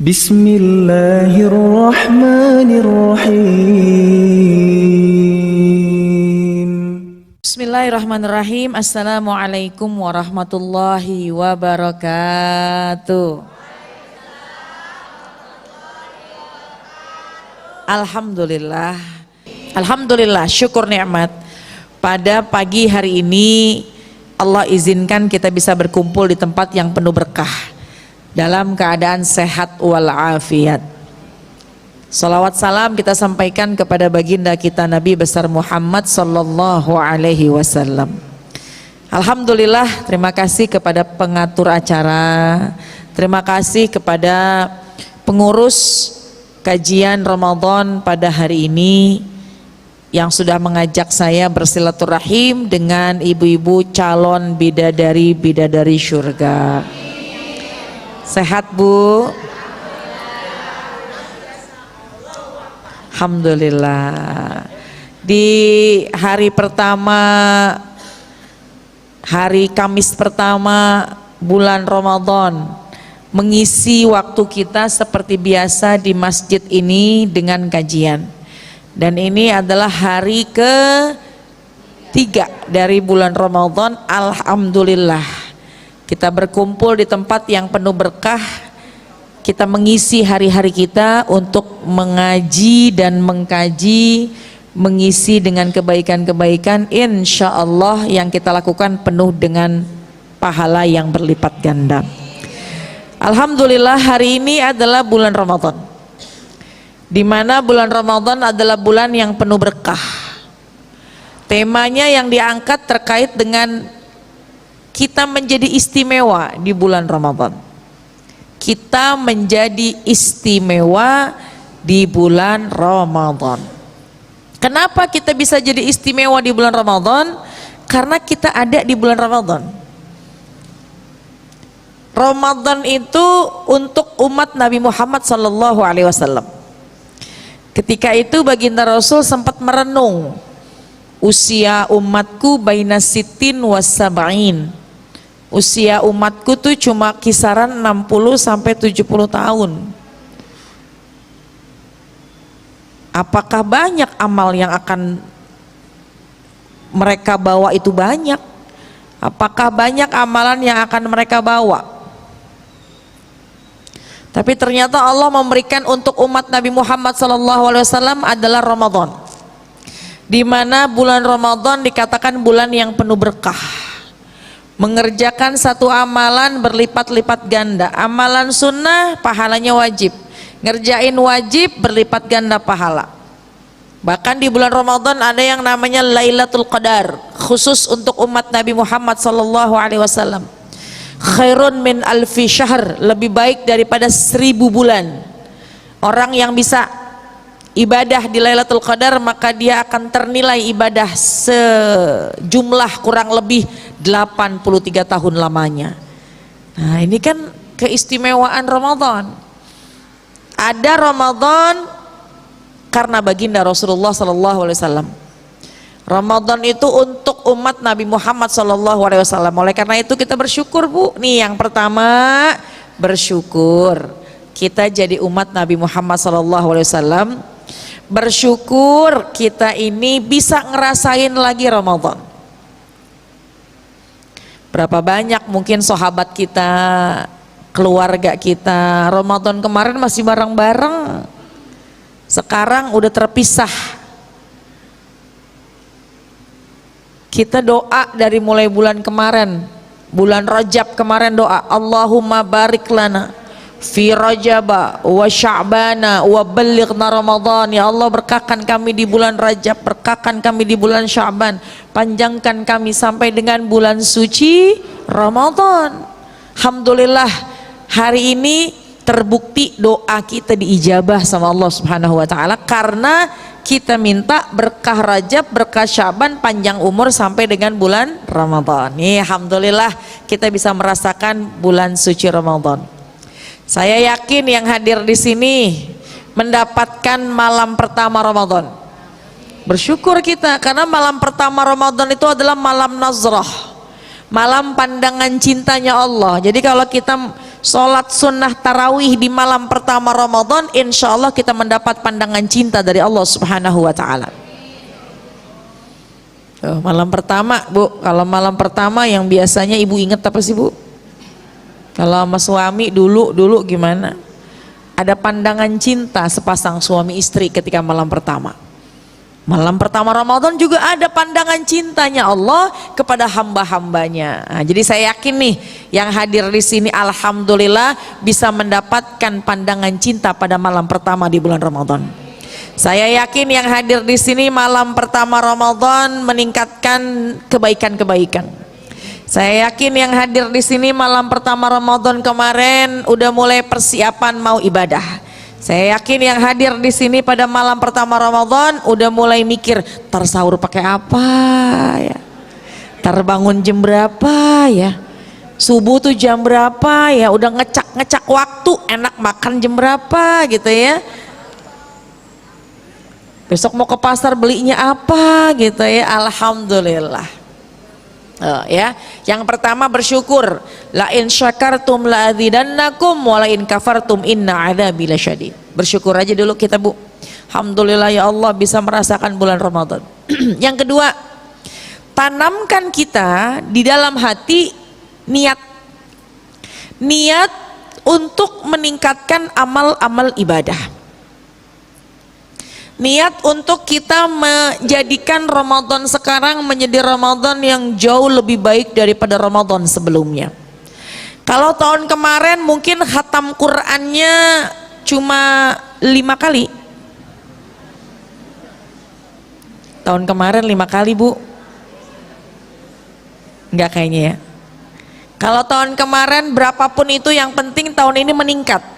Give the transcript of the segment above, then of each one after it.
Bismillahirrahmanirrahim. Bismillahirrahmanirrahim. Assalamualaikum warahmatullahi wabarakatuh. Alhamdulillah. Alhamdulillah, syukur nikmat. Pada pagi hari ini Allah izinkan kita bisa berkumpul di tempat yang penuh berkah dalam keadaan sehat walafiat. Salawat salam kita sampaikan kepada baginda kita Nabi besar Muhammad sallallahu alaihi wasallam. Alhamdulillah, terima kasih kepada pengatur acara, terima kasih kepada pengurus kajian Ramadan pada hari ini yang sudah mengajak saya bersilaturahim dengan ibu-ibu calon bidadari syurga. Sehat Bu? Alhamdulillah. Di hari pertama, hari Kamis pertama bulan Ramadan, mengisi waktu kita seperti biasa di masjid ini dengan kajian. Dan ini adalah hari ke-3 dari bulan Ramadan. Alhamdulillah kita berkumpul di tempat yang penuh berkah. Kita mengisi hari-hari kita untuk mengaji dan mengkaji, mengisi dengan kebaikan-kebaikan, insya Allah yang kita lakukan penuh dengan pahala yang berlipat ganda. Alhamdulillah, hari ini adalah bulan Ramadan, di mana bulan Ramadan adalah bulan yang penuh berkah. Temanya yang diangkat terkait dengan kita menjadi istimewa di bulan Ramadan. Kita menjadi istimewa di bulan Ramadan. Kenapa kita bisa jadi istimewa di bulan Ramadan? Karena kita ada di bulan Ramadan. Ramadan itu untuk umat Nabi Muhammad sallallahu alaihi wasallam. Ketika itu baginda Rasul sempat merenung, usia umatku baina sitin was sab'in. Usia umatku tuh cuma kisaran 60 sampai 70 tahun. Apakah banyak amal yang akan mereka bawa itu banyak? Apakah banyak amalan yang akan mereka bawa? Tapi ternyata Allah memberikan untuk umat Nabi Muhammad SAW adalah Ramadan, di mana bulan Ramadan dikatakan bulan yang penuh berkah. Mengerjakan satu amalan berlipat-lipat ganda. Amalan sunnah pahalanya wajib, ngerjain wajib berlipat ganda pahala. Bahkan di bulan Ramadan ada yang namanya Lailatul Qadar, khusus untuk umat Nabi Muhammad SAW. Khairun min alfi syahr, lebih baik daripada 1000 bulan. Orang yang bisa ibadah di Lailatul Qadar, maka dia akan ternilai ibadah sejumlah kurang lebih 83 tahun lamanya. Nah, ini kan keistimewaan Ramadan. Ada Ramadan karena baginda Rasulullah SAW. Ramadan itu untuk umat Nabi Muhammad SAW. Oleh karena itu kita bersyukur Bu. Nih yang pertama, bersyukur kita jadi umat Nabi Muhammad SAW. Bersyukur kita ini bisa ngerasain lagi Ramadan. Berapa banyak mungkin sahabat kita, keluarga kita, Ramadan kemarin masih bareng-bareng, sekarang udah terpisah. Kita doa dari mulai bulan kemarin, bulan Rajab kemarin doa, Allahumma barik lana fi Rajaba wa Sya'bana wa ballighna Ramadan. Ya Allah, berkahkan kami di bulan Rajab, berkahkan kami di bulan Sya'ban, panjangkan kami sampai dengan bulan suci Ramadan. Alhamdulillah, hari ini terbukti doa kita diijabah sama Allah Subhanahu wa taala karena kita minta berkah Rajab, berkah Sya'ban, panjang umur sampai dengan bulan Ramadan. Alhamdulillah kita bisa merasakan bulan suci Ramadan. Saya yakin yang hadir di sini mendapatkan malam pertama Ramadan. Bersyukur kita karena malam pertama Ramadan itu adalah malam nazrah, malam pandangan cintanya Allah. Jadi kalau kita sholat sunnah tarawih di malam pertama Ramadan, insya Allah kita mendapat pandangan cinta dari Allah Subhanahu wa Ta'ala. Malam pertama, Bu, kalau malam pertama yang biasanya ibu inget apa sih, Bu? Kalau sama suami dulu gimana? Ada pandangan cinta sepasang suami istri ketika malam pertama. Malam pertama Ramadan juga ada pandangan cintanya Allah kepada hamba-hambanya. Nah, jadi saya yakin nih yang hadir di sini alhamdulillah bisa mendapatkan pandangan cinta pada malam pertama di bulan Ramadan. Saya yakin yang hadir di sini malam pertama Ramadan meningkatkan kebaikan-kebaikan. Saya yakin yang hadir di sini malam pertama Ramadan kemarin udah mulai persiapan mau ibadah. Saya yakin yang hadir di sini pada malam pertama Ramadan udah mulai mikir, tar sahur pakai apa ya, tar bangun jam berapa ya, subuh tuh jam berapa ya, udah ngecak waktu, enak makan jam berapa gitu ya, besok mau ke pasar belinya apa gitu ya. Alhamdulillah. Ya, yang pertama bersyukur, la in syakartum la azidannakum wa la in kafartum inna adzabi lasyadid. Bersyukur aja dulu kita, Bu. Alhamdulillah ya Allah bisa merasakan bulan Ramadan. Yang kedua, tanamkan kita di dalam hati niat untuk meningkatkan amal-amal ibadah. Niat untuk kita menjadikan Ramadan sekarang menjadi Ramadan yang jauh lebih baik daripada Ramadan sebelumnya. Kalau tahun kemarin mungkin khatam Qur'annya cuma 5 kali. Tahun kemarin 5 kali, Bu. Enggak kayaknya ya. Kalau tahun kemarin berapapun itu yang penting tahun ini meningkat.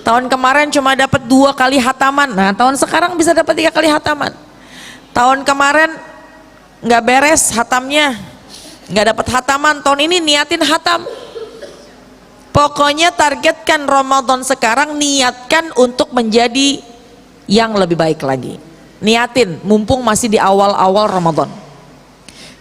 Tahun kemarin cuma dapat 2 kali hataman, nah tahun sekarang bisa dapat 3 kali hataman. Tahun kemarin nggak beres hatamnya, nggak dapat hataman, tahun ini niatin hatam. Pokoknya targetkan Ramadan sekarang, niatkan untuk menjadi yang lebih baik lagi. Niatin, mumpung masih di awal-awal Ramadan.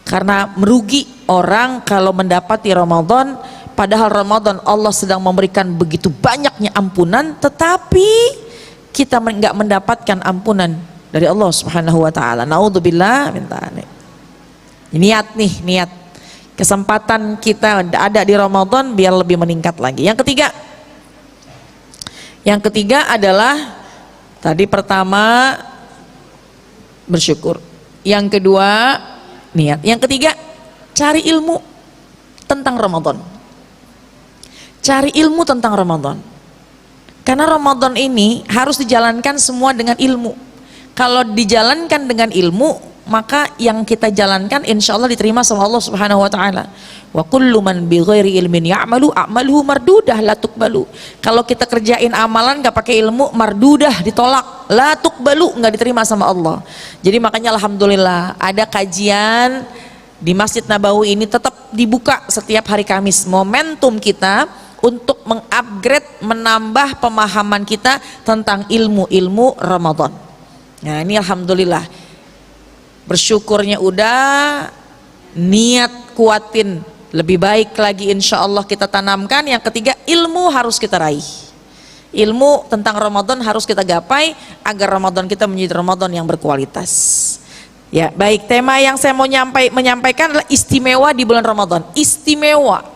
Karena merugi orang kalau mendapati Ramadan padahal Ramadan Allah sedang memberikan begitu banyaknya ampunan, tetapi kita nggak mendapatkan ampunan dari Allah Subhanahu wa Ta'ala. Naudzubillah min dzalik. Niat kesempatan kita ada di Ramadan biar lebih meningkat lagi. Yang ketiga adalah tadi pertama bersyukur, yang kedua niat, yang ketiga cari ilmu tentang Ramadan. Cari ilmu tentang Ramadan. Karena Ramadan ini harus dijalankan semua dengan ilmu. Kalau dijalankan dengan ilmu, maka yang kita jalankan insya Allah diterima sama Allah Subhanahu wa Ta'ala. Wa kullu man bi ghairi ilmin ya'malu a'maluhu mardudah la tuqbalu. Kalau kita kerjain amalan gak pakai ilmu, mardudah, ditolak, la tuqbalu, gak diterima sama Allah. Jadi makanya alhamdulillah ada kajian di Masjid Nabawi ini tetap dibuka setiap hari Kamis. Momentum kita untuk mengupgrade, menambah pemahaman kita tentang ilmu-ilmu Ramadan. Nah ini alhamdulillah, bersyukurnya udah, niat kuatin, lebih baik lagi insya Allah kita tanamkan. Yang ketiga, ilmu harus kita raih. Ilmu tentang Ramadan harus kita gapai agar Ramadan kita menjadi Ramadan yang berkualitas. Ya baik, tema yang saya mau menyampaikan adalah istimewa di bulan Ramadan. Istimewa.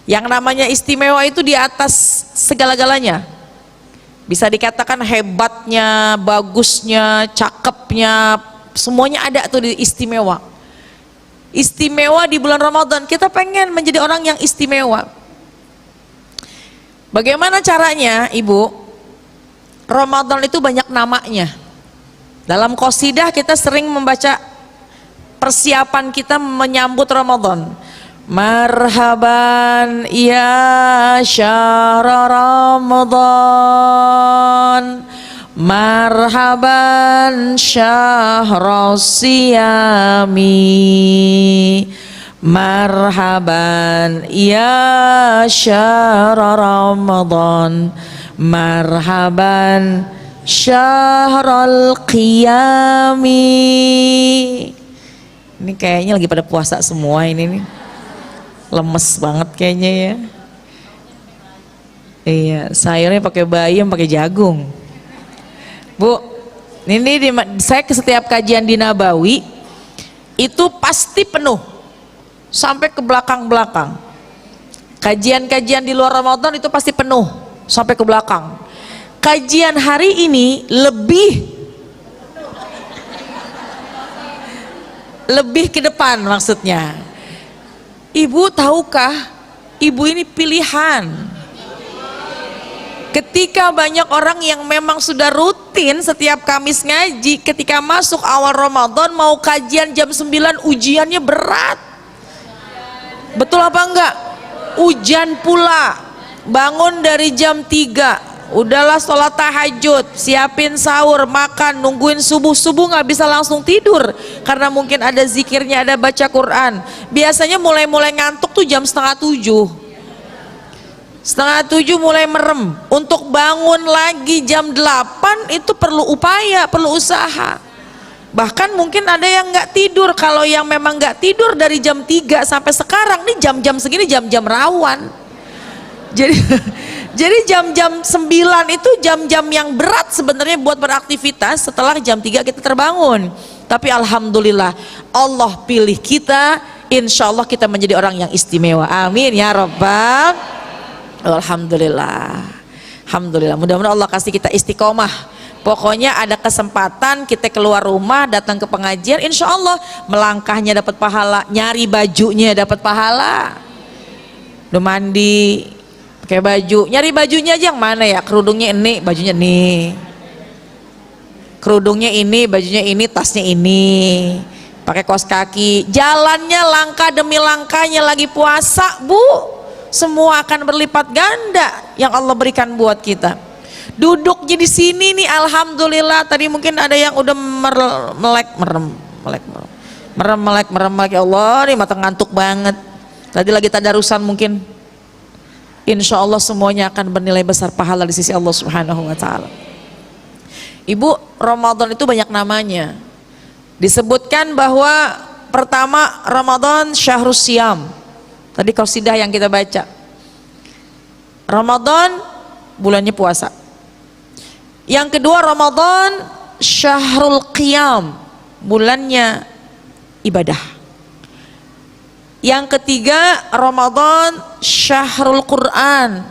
Yang namanya istimewa itu di atas segala-galanya. Bisa dikatakan hebatnya, bagusnya, cakepnya, semuanya ada tuh di istimewa. Istimewa di bulan Ramadan, kita pengen menjadi orang yang istimewa. Bagaimana caranya, Ibu? Ramadan itu banyak namanya. Dalam qasidah kita sering membaca persiapan kita menyambut Ramadan. Marhaban ya syahr Ramadan, marhaban syahr siyami, marhaban ya syahr Ramadan, marhaban syahrul qiyami. Ini kayaknya lagi pada puasa semua ini nih. lemes banget kayaknya ya. Iya, sayurnya pakai bayam, pakai jagung. Bu, ini saya ke setiap kajian di Nabawi itu pasti penuh sampai ke belakang-belakang. Kajian-kajian di luar Ramadan itu pasti penuh sampai ke belakang. Kajian hari ini lebih ke depan maksudnya. Ibu tahukah, ibu ini pilihan. Ketika banyak orang yang memang sudah rutin setiap Kamis ngaji, ketika masuk awal Ramadan mau kajian jam 9 ujiannya berat. Betul apa enggak? Hujan pula. Bangun dari jam 3, udahlah sholat tahajud, siapin sahur, makan, nungguin subuh nggak bisa langsung tidur karena mungkin ada zikirnya, ada baca Quran. Biasanya mulai ngantuk tuh jam setengah 7. Setengah 7 mulai merem. Untuk bangun lagi jam 8 itu perlu upaya, perlu usaha. Bahkan mungkin ada yang nggak tidur. Kalau yang memang nggak tidur dari jam 3 sampai sekarang nih jam-jam segini jam-jam rawan. Jadi jam-jam 9 itu jam-jam yang berat sebenarnya buat beraktivitas. Setelah jam 3 kita terbangun. Tapi alhamdulillah Allah pilih kita, insya Allah kita menjadi orang yang istimewa. Amin ya Rabbal. Alhamdulillah. Alhamdulillah. Mudah-mudahan Allah kasih kita istiqomah. Pokoknya ada kesempatan kita keluar rumah datang ke pengajian, insya Allah melangkahnya dapat pahala, nyari bajunya dapat pahala. Udah mandi, pakai baju, nyari bajunya aja yang mana ya? Kerudungnya ini, bajunya ini. Kerudungnya ini, bajunya ini, tasnya ini. Pakai kaos kaki. Jalannya langkah demi langkahnya lagi puasa, Bu. Semua akan berlipat ganda yang Allah berikan buat kita. Duduknya di sini nih alhamdulillah. Tadi mungkin ada yang udah merem ya Allah nih mata ngantuk banget. Tadi lagi tadarusan mungkin. Insya Allah semuanya akan bernilai besar pahala di sisi Allah Subhanahu wa taala. Ibu, Ramadan itu banyak namanya. Disebutkan bahwa pertama Ramadan syahrus siyam. Tadi qasidah yang kita baca. Ramadan bulannya puasa. Yang kedua Ramadan syahrul qiyam, bulannya ibadah. Yang ketiga Ramadan syahrul Quran,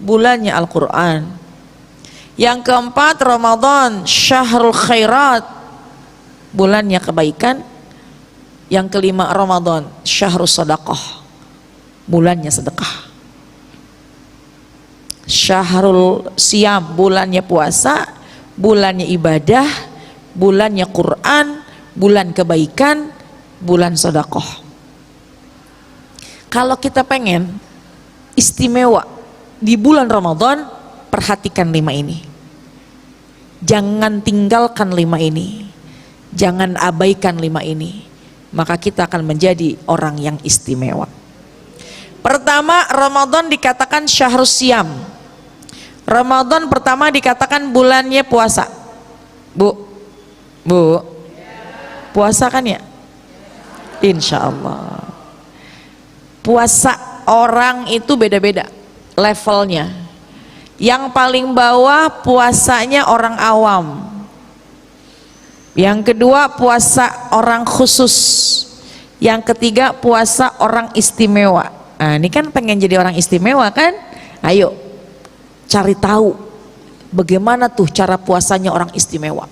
bulannya Al-Quran. Yang keempat Ramadan syahrul khairat, bulannya kebaikan. Yang kelima Ramadan syahrul sadaqah, bulannya sedekah. Syahrul siyam, bulannya puasa, bulannya ibadah, bulannya Quran, bulan kebaikan, bulan sedekah. Kalau kita pengen istimewa di bulan Ramadan, perhatikan 5 ini. Jangan tinggalkan 5 ini. Jangan abaikan 5 ini. Maka kita akan menjadi orang yang istimewa. Pertama, Ramadan dikatakan syahrus siyam. Ramadan pertama dikatakan bulannya puasa. Bu, puasa kan ya? Insya Allah. Puasa orang itu beda-beda levelnya. Yang paling bawah puasanya orang awam. Yang kedua puasa orang khusus. Yang ketiga puasa orang istimewa. Nah, ini kan pengen jadi orang istimewa kan? Ayo cari tahu bagaimana tuh cara puasanya orang istimewa.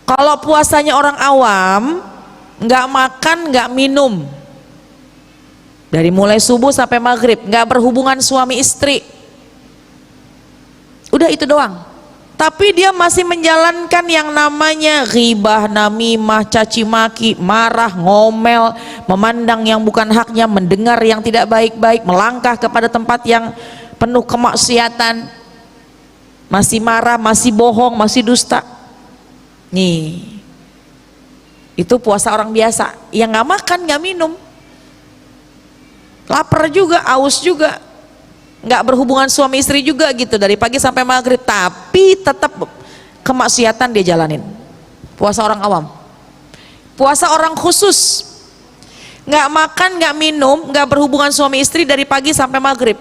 Kalau puasanya orang awam, nggak makan, nggak minum, dari mulai subuh sampai maghrib, nggak berhubungan suami istri, udah itu doang. Tapi dia masih menjalankan yang namanya ghibah, namimah, caci maki, marah, ngomel, memandang yang bukan haknya, mendengar yang tidak baik-baik, melangkah kepada tempat yang penuh kemaksiatan, masih marah, masih bohong, masih dusta. Nih, itu puasa orang biasa yang nggak makan, nggak minum, lapar juga, aus juga, nggak berhubungan suami istri juga gitu dari pagi sampai maghrib, tapi tetap kemaksiatan dia jalanin. Puasa orang awam. Puasa orang khusus. nggak makan, nggak minum, nggak berhubungan suami istri dari pagi sampai maghrib.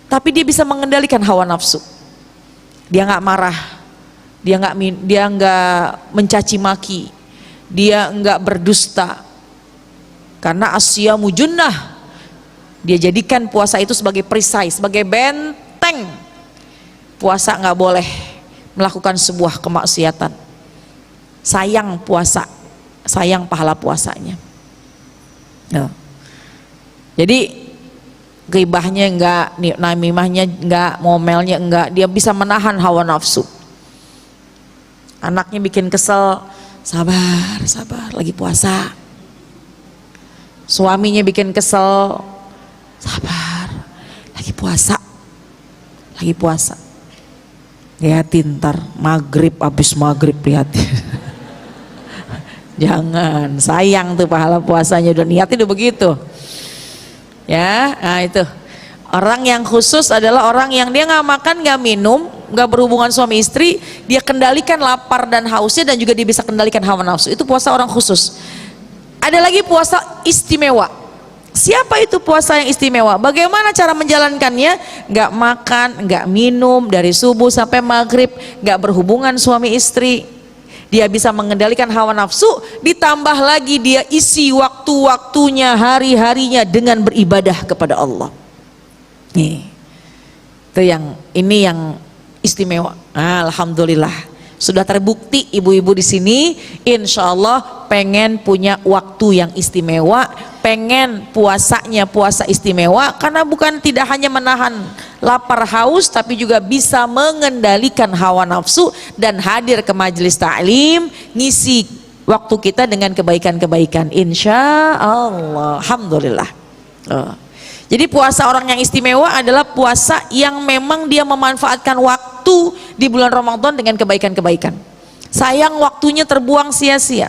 Tapi dia bisa mengendalikan hawa nafsu. Dia nggak marah, dia nggak mencaci maki, dia nggak berdusta. Karena asyamu junnah. Dia jadikan puasa itu sebagai perisai, sebagai benteng. Puasa nggak boleh melakukan sebuah kemaksiatan. Sayang puasa, sayang pahala puasanya. Nah, jadi ghibahnya enggak, namimahnya enggak, ngomelnya enggak, dia bisa menahan hawa nafsu. Anaknya bikin kesel, sabar, lagi puasa. Suaminya bikin kesel, sabar, lagi puasa. Lihatin ntar maghrib, habis maghrib lihatin. Jangan, sayang tuh pahala puasanya, udah niatnya udah begitu. Ya, nah itu orang yang khusus adalah orang yang dia nggak makan, nggak minum, nggak berhubungan suami istri, dia kendalikan lapar dan hausnya, dan juga dia bisa kendalikan hawa nafsu. Itu puasa orang khusus. Ada lagi puasa istimewa. Siapa itu puasa yang istimewa? Bagaimana cara menjalankannya? Nggak makan, nggak minum dari subuh sampai maghrib, nggak berhubungan suami istri. Dia bisa mengendalikan hawa nafsu, ditambah lagi dia isi waktu-waktunya, hari-harinya dengan beribadah kepada Allah. Nih, itu ini yang istimewa. Alhamdulillah, sudah terbukti ibu-ibu di sini, insya Allah pengen punya waktu yang istimewa, pengen puasanya puasa istimewa, karena bukan tidak hanya menahan lapar haus, tapi juga bisa mengendalikan hawa nafsu dan hadir ke majelis ta'lim, ngisi waktu kita dengan kebaikan-kebaikan, insya Allah. Alhamdulillah. Jadi puasa orang yang istimewa adalah puasa yang memang dia memanfaatkan waktu di bulan Ramadan dengan kebaikan-kebaikan. Sayang waktunya terbuang sia-sia.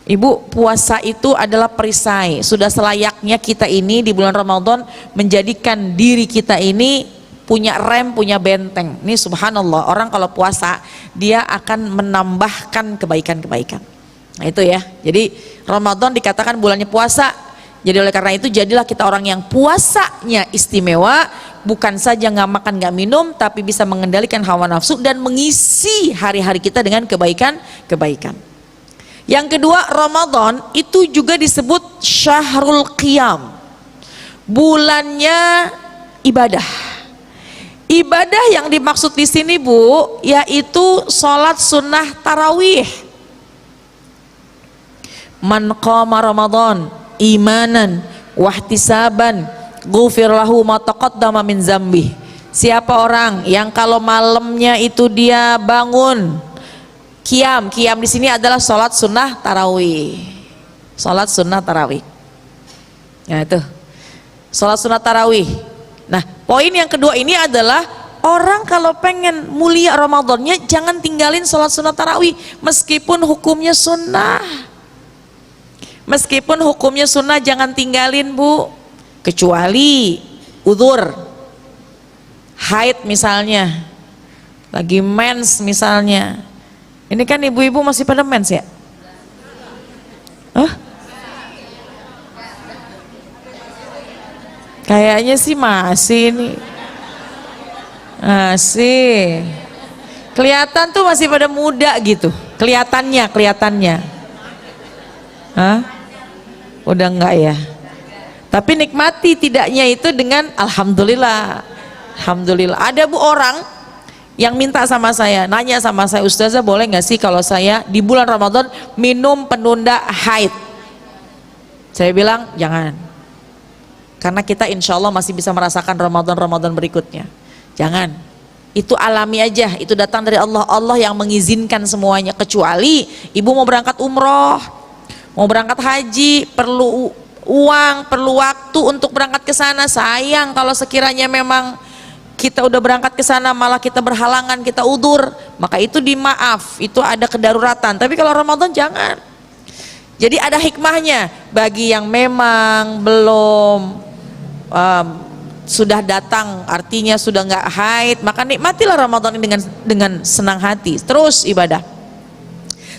Ibu, puasa itu adalah perisai. Sudah selayaknya kita ini di bulan Ramadan menjadikan diri kita ini punya rem, punya benteng. Ini subhanallah, orang kalau puasa dia akan menambahkan kebaikan-kebaikan. Nah itu ya. Jadi Ramadan dikatakan bulannya puasa. Jadi oleh karena itu jadilah kita orang yang puasanya istimewa, bukan saja nggak makan nggak minum, tapi bisa mengendalikan hawa nafsu dan mengisi hari-hari kita dengan kebaikan-kebaikan. Yang kedua, Ramadan itu juga disebut Syahrul Qiyam, bulannya ibadah. Ibadah yang dimaksud di sini, Bu, yaitu sholat sunnah tarawih. Man qama Ramadan imanan wahtisaban ghufir lahu ma taqaddama min zambih. Siapa orang yang kalau malamnya itu dia bangun qiyam di sini adalah sholat sunnah tarawih. Sholat sunnah tarawih. Ya itu. Sholat sunnah tarawih. Nah, poin yang kedua ini adalah orang kalau pengen mulia Ramadannya jangan tinggalin sholat sunnah tarawih meskipun hukumnya sunnah. Meskipun hukumnya sunnah jangan tinggalin, Bu, kecuali udzur, haid misalnya, lagi mens misalnya. Ini kan ibu-ibu masih pada mens ya? Kayaknya sih masih nih, masih kelihatan tuh masih pada muda gitu, kelihatannya. Udah enggak ya? Tapi nikmati tidaknya itu dengan alhamdulillah. Ada, Bu, orang yang minta sama saya, nanya sama saya, Ustazah boleh nggak sih kalau saya di bulan Ramadan minum penunda haid? Saya bilang jangan, karena kita insya Allah masih bisa merasakan Ramadan berikutnya. Jangan, itu alami aja, itu datang dari Allah. Allah yang mengizinkan semuanya, kecuali ibu mau berangkat umroh, mau berangkat haji, perlu uang, perlu waktu untuk berangkat ke sana. Sayang kalau sekiranya memang kita udah berangkat ke sana malah kita berhalangan, kita udzur, maka itu dimaaf, itu ada kedaruratan. Tapi kalau Ramadan jangan. Jadi ada hikmahnya bagi yang memang belum sudah datang, artinya sudah nggak haid, maka nikmatilah Ramadan ini dengan senang hati, terus ibadah.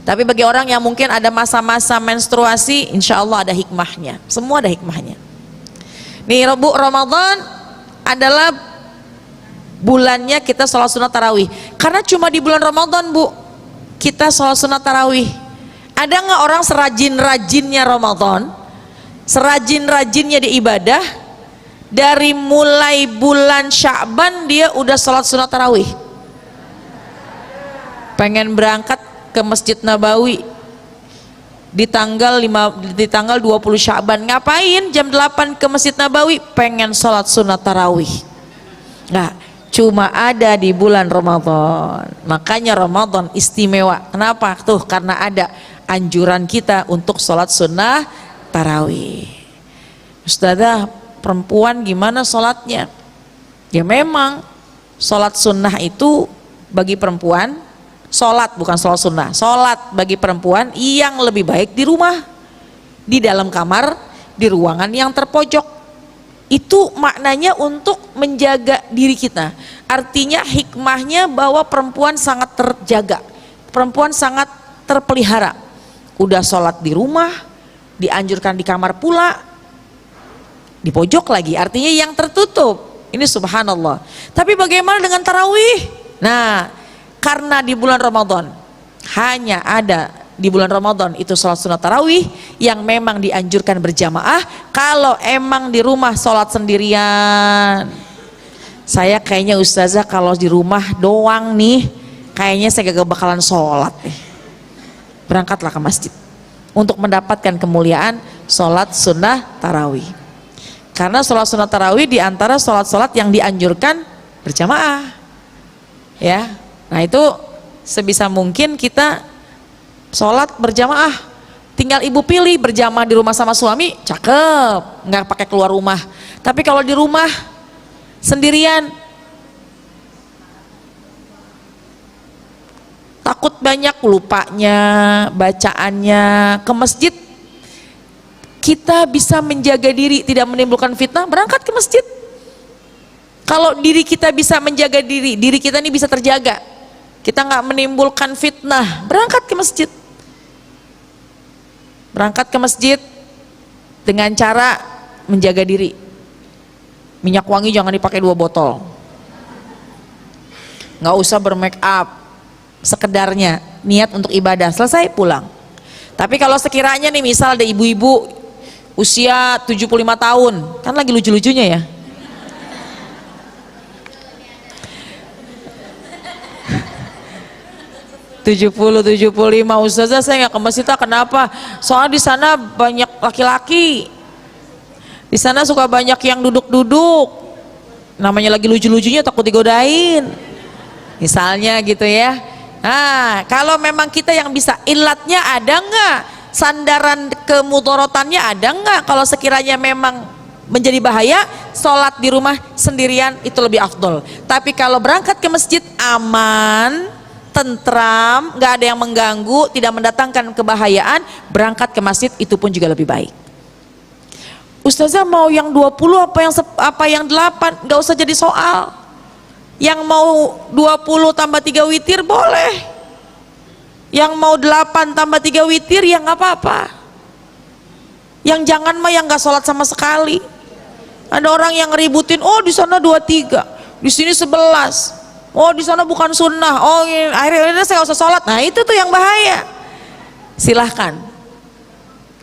Tapi bagi orang yang mungkin ada masa-masa menstruasi, insya Allah ada hikmahnya. Semua ada hikmahnya. Nih Bu, Ramadan adalah bulannya kita sholat sunat tarawih. Karena cuma di bulan Ramadan Bu, kita sholat sunat tarawih. Ada nggak orang serajin-rajinnya Ramadan, serajin-rajinnya di ibadah, dari mulai bulan Sya'ban dia udah sholat sunat tarawih? Pengen berangkat ke Masjid Nabawi di tanggal 20 Sya'ban, ngapain jam 8 ke Masjid Nabawi? Pengen sholat sunat tarawih. Nah, cuma ada di bulan Ramadan. Makanya Ramadan istimewa. Kenapa? Tuh, karena ada anjuran kita untuk sholat sunnah tarawih. Ustazah, perempuan gimana sholatnya? Ya memang sholat sunnah itu bagi perempuan, sholat bukan sholat sunnah, sholat bagi perempuan yang lebih baik di rumah, di dalam kamar, di ruangan yang terpojok. Itu maknanya untuk menjaga diri kita. Artinya hikmahnya bahwa perempuan sangat terjaga, perempuan sangat terpelihara. Udah sholat di rumah, dianjurkan di kamar pula, di pojok lagi, artinya yang tertutup. Ini subhanallah. Tapi bagaimana dengan tarawih? Nah, karena di bulan Ramadan hanya ada di bulan Ramadan itu sholat sunat tarawih yang memang dianjurkan berjamaah. Kalau emang di rumah sholat sendirian, saya kayaknya ustazah kalau di rumah doang nih, kayaknya saya gak bakalan sholat nih. Berangkatlah ke masjid untuk mendapatkan kemuliaan sholat sunnah tarawih. Karena sholat sunnah tarawih diantara sholat-sholat yang dianjurkan berjamaah, ya. Nah itu sebisa mungkin kita sholat berjamaah. Tinggal ibu pilih berjamaah di rumah sama suami, cakep, nggak pakai keluar rumah. Tapi kalau di rumah sendirian, takut banyak lupanya, bacaannya. Ke masjid kita bisa menjaga diri tidak menimbulkan fitnah, berangkat ke masjid. Kalau diri kita bisa menjaga diri, diri kita ini bisa terjaga, kita nggak menimbulkan fitnah, berangkat ke masjid. Berangkat ke masjid dengan cara menjaga diri. Minyak wangi jangan dipakai 2 botol, nggak usah bermake up, sekedarnya niat untuk ibadah, selesai pulang. Tapi kalau sekiranya nih misal ada ibu-ibu usia 75 tahun, kan lagi lucu-lucunya ya, tujuh puluh 75, ustazah saya nggak ke masjid. Kenapa? Soalnya di sana banyak laki-laki, di sana suka banyak yang duduk-duduk, namanya lagi lucu-lucunya takut digodain misalnya gitu ya. Nah kalau memang kita yang bisa, ilatnya ada nggak, sandaran kemudorotannya ada nggak? Kalau sekiranya memang menjadi bahaya, sholat di rumah sendirian itu lebih afdol. Tapi kalau berangkat ke masjid aman, tentram, nggak ada yang mengganggu, tidak mendatangkan kebahayaan, berangkat ke masjid itu pun juga lebih baik. Ustazah mau yang 20 apa yang 8, nggak usah jadi soal. Yang mau 20 tambah 3 witir boleh, yang mau 8 tambah 3 witir ya nggak apa-apa. Yang jangan mah yang nggak sholat sama sekali. Ada orang yang ngeributin, oh di sana 23, di sini 11. Oh di sana bukan sunnah, oh akhirnya saya nggak usah sholat. Nah itu tuh yang bahaya. Silahkan,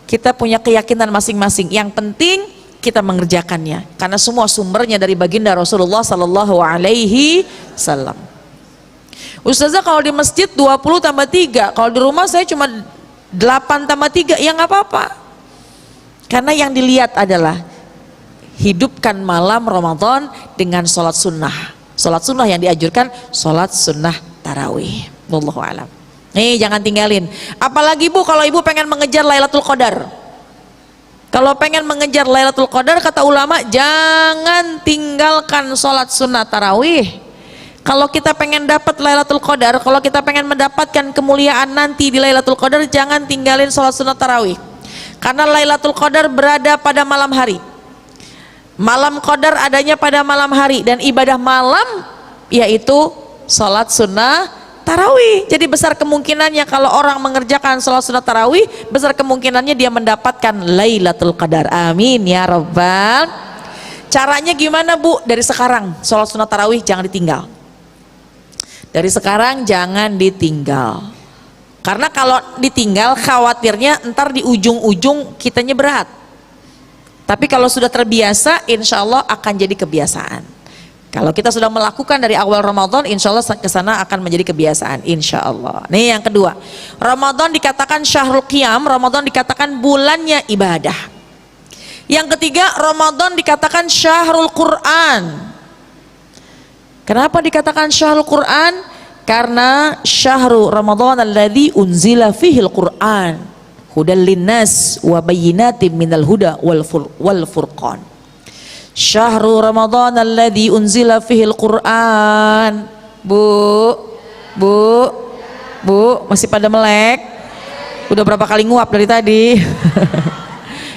kita punya keyakinan masing-masing, yang penting kita mengerjakannya, karena semua sumbernya dari baginda Rasulullah Sallallahu Alaihi Wasallam. Ustazah kalau di masjid 20 tambah 3, kalau di rumah saya cuma 8 tambah 3, ya nggak apa-apa. Karena yang dilihat adalah hidupkan malam Ramadan dengan sholat sunnah. Sholat sunnah yang dianjurkan, sholat sunnah tarawih. Wallahu a'lam. Nih jangan tinggalin. Apalagi Bu kalau ibu pengen mengejar Lailatul Qadar. Kalau pengen mengejar Lailatul Qadar, kata ulama jangan tinggalkan sholat sunnah tarawih. Kalau kita pengen dapat Lailatul Qadar, kalau kita pengen mendapatkan kemuliaan nanti di Lailatul Qadar, jangan tinggalin sholat sunnah tarawih. Karena Lailatul Qadar berada pada malam hari. Malam Qadar adanya pada malam hari, dan ibadah malam yaitu sholat sunnah tarawih. Jadi besar kemungkinannya kalau orang mengerjakan sholat sunat tarawih, besar kemungkinannya dia mendapatkan Lailatul Qadar. Amin ya Rabbal. Caranya gimana Bu? Dari sekarang sholat sunat tarawih jangan ditinggal. Dari sekarang jangan ditinggal. Karena kalau ditinggal khawatirnya ntar di ujung-ujung kitanya berat. Tapi kalau sudah terbiasa, insya Allah akan jadi kebiasaan. Kalau kita sudah melakukan dari awal Ramadan, insya Allah kesana akan menjadi kebiasaan, insya Allah. Nih yang kedua, Ramadan dikatakan syahrul qiyam, Ramadan dikatakan bulannya ibadah. Yang ketiga, Ramadan dikatakan syahrul Quran. Kenapa dikatakan syahrul Quran? Karena syahrul Ramadan alladzi unzila fihil Quran hudal linnas wa bayyinatin minal huda wal furqan. Syahrul Ramadan alladzi unzila fihil Quran. Bu, masih pada melek? Udah berapa kali nguap dari tadi?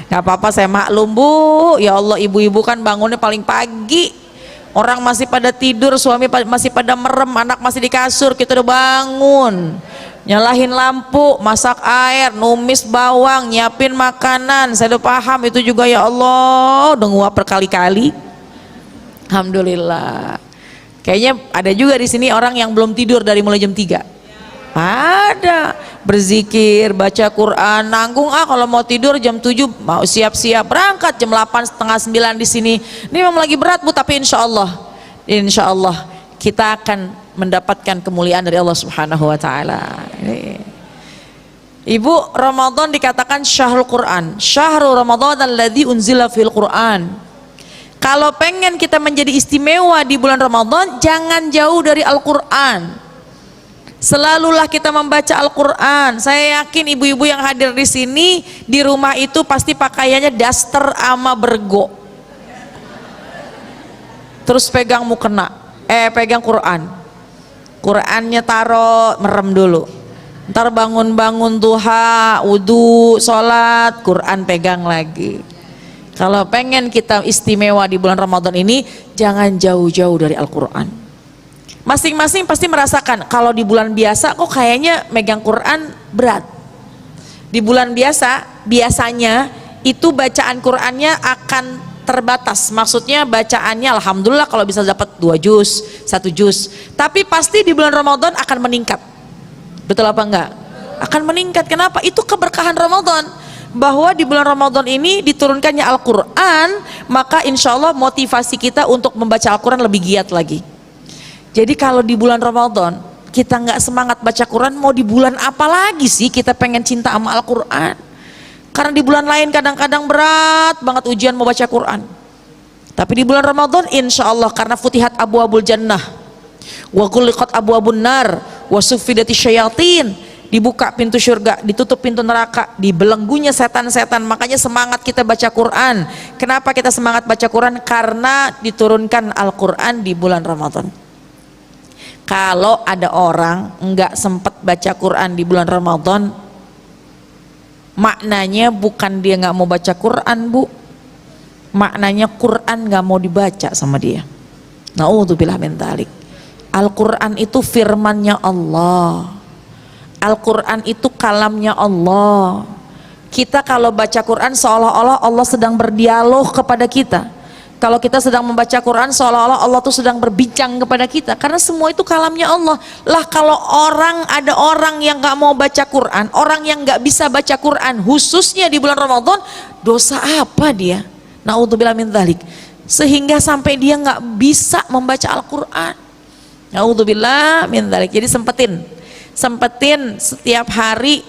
Gak apa-apa, saya maklum Bu. Ya Allah, ibu-ibu kan bangunnya paling pagi. Orang masih pada tidur, suami masih pada merem, anak masih di kasur, kita udah bangun. Nyalahin lampu, masak air, numis bawang, nyiapin makanan. Saya udah paham itu juga ya Allah, udah nguap berkali-kali. Alhamdulillah. Kayaknya ada juga di sini orang yang belum tidur dari mulai jam 3. Ada, berzikir, baca Quran, nanggung kalau mau tidur jam 7 mau siap-siap berangkat jam 8 setengah 9 di sini. Ini memang lagi berat Bu, tapi insya Allah kita akan mendapatkan kemuliaan dari Allah Subhanahu wa taala. Ibu, Ramadan dikatakan syahrul Quran. Syahrul Ramadan alladzi unzila fil Quran. Kalau pengen kita menjadi istimewa di bulan Ramadan, jangan jauh dari Al-Qur'an. Selalulah kita membaca Al-Quran. Saya yakin ibu-ibu yang hadir di sini di rumah itu pasti pakaiannya daster ama bergo. Terus pegang mukena, pegang Quran. Qurannya taruh, merem dulu. Ntar bangun-bangun duha, wudu, sholat, Quran pegang lagi. Kalau pengen kita istimewa di bulan Ramadan ini, jangan jauh-jauh dari Al-Quran. Masing-masing pasti merasakan kalau di bulan biasa kok kayaknya megang Quran berat. Di bulan biasanya itu bacaan Qurannya akan terbatas. Maksudnya bacaannya alhamdulillah kalau bisa dapat 2 juz, 1 juz. Tapi pasti di bulan Ramadan akan meningkat. Betul apa enggak? Akan meningkat. Kenapa? Itu keberkahan Ramadan. Bahwa di bulan Ramadan ini diturunkannya Al-Quran, maka insya Allah motivasi kita untuk membaca Al-Quran lebih giat lagi. Jadi kalau di bulan Ramadan kita nggak semangat baca Quran, mau di bulan apa lagi sih kita pengen cinta sama Al-Quran? Karena di bulan lain kadang-kadang berat banget ujian mau baca Quran. Tapi di bulan Ramadan insya Allah karena futihat abu-abul jannah, wa ghulliqat abu-abun nar, wa suffidati syayatin, dibuka pintu surga, ditutup pintu neraka, dibelenggunya setan-setan. Makanya semangat kita baca Quran. Kenapa kita semangat baca Quran? Karena diturunkan Al-Quran di bulan Ramadan. Kalau ada orang nggak sempat baca Quran di bulan Ramadan, maknanya bukan dia nggak mau baca Quran Bu, maknanya Quran nggak mau dibaca sama dia. Na'udzubillah min dzalik. Al-Quran itu firmannya Allah, Al-Quran itu kalamnya Allah. Kita kalau baca Quran seolah-olah Allah sedang berdialog kepada kita. Kalau kita sedang membaca Quran seolah-olah Allah tuh sedang berbincang kepada kita, karena semua itu kalamnya Allah. Lah kalau ada orang yang nggak mau baca Quran, orang yang nggak bisa baca Quran khususnya di bulan Ramadan, dosa apa dia? Na'udzubillah min dzalik. Sehingga sampai dia nggak bisa membaca Al-Quran. Na'udzubillah min dzalik. Jadi sempetin setiap hari,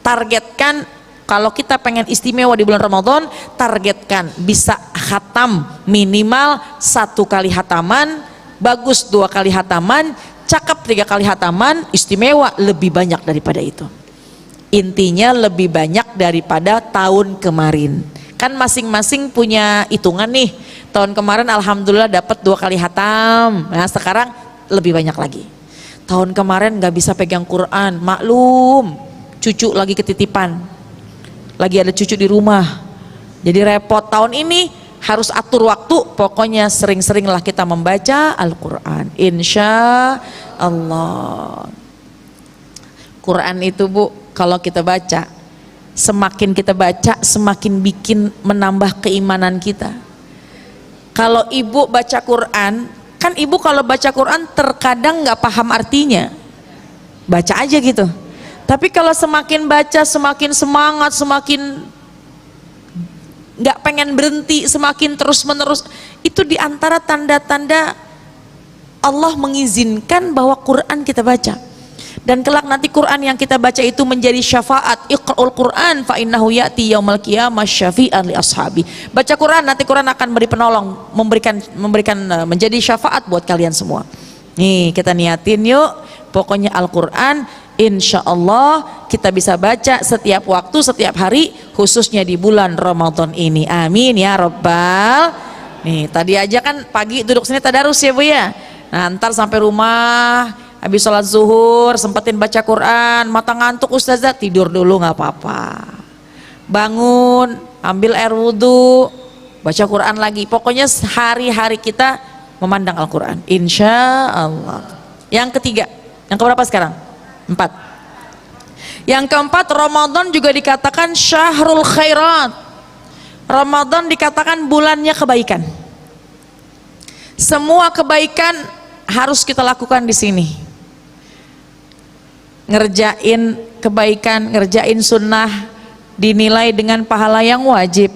targetkan. Kalau kita pengen istimewa di bulan Ramadan, targetkan bisa khatam minimal 1 kali hataman, bagus 2 kali hataman, cakep 3 kali hataman, istimewa lebih banyak daripada itu. Intinya lebih banyak daripada tahun kemarin. Kan masing-masing punya hitungan nih. Tahun kemarin alhamdulillah dapat 2 kali hatam. Nah sekarang lebih banyak lagi. Tahun kemarin nggak bisa pegang Quran, maklum, cucu lagi ketitipan. Lagi ada cucu di rumah, jadi repot. Tahun ini harus atur waktu, pokoknya sering-seringlah kita membaca Al-Quran, insya Allah. Quran itu Bu, kalau kita baca, semakin kita baca semakin bikin menambah keimanan kita. Kalau ibu baca Quran, kan ibu kalau baca Quran terkadang nggak paham artinya, baca aja gitu. Tapi kalau semakin baca semakin semangat, semakin nggak pengen berhenti, semakin terus menerus, itu diantara tanda-tanda Allah mengizinkan bahwa Quran kita baca. Dan kelak nanti Quran yang kita baca itu menjadi syafaat. Iqra'ul Quran fa innahu ya'ti yaumal qiyamah syafi'an li ashabi. Baca Quran, nanti Quran akan beri penolong, memberikan menjadi syafaat buat kalian semua. Nih kita niatin yuk, pokoknya Al-Quran insya Allah kita bisa baca setiap waktu, setiap hari, khususnya di bulan Ramadan ini. Amin ya Rabbal. Nih tadi aja kan pagi duduk sini tadarus ya Bu ya. Nah ntar sampai rumah habis sholat zuhur sempetin baca Quran, mata ngantuk ustazah, tidur dulu nggak apa-apa, bangun ambil air wudhu, baca Quran lagi. Pokoknya hari-hari kita memandang Al-Quran insya Allah. Yang ketiga, yang keberapa sekarang? 4. Yang keempat, Ramadan juga dikatakan syahrul khairat. Ramadan dikatakan bulannya kebaikan. Semua kebaikan harus kita lakukan di sini. Ngerjain kebaikan, ngerjain sunnah dinilai dengan pahala yang wajib.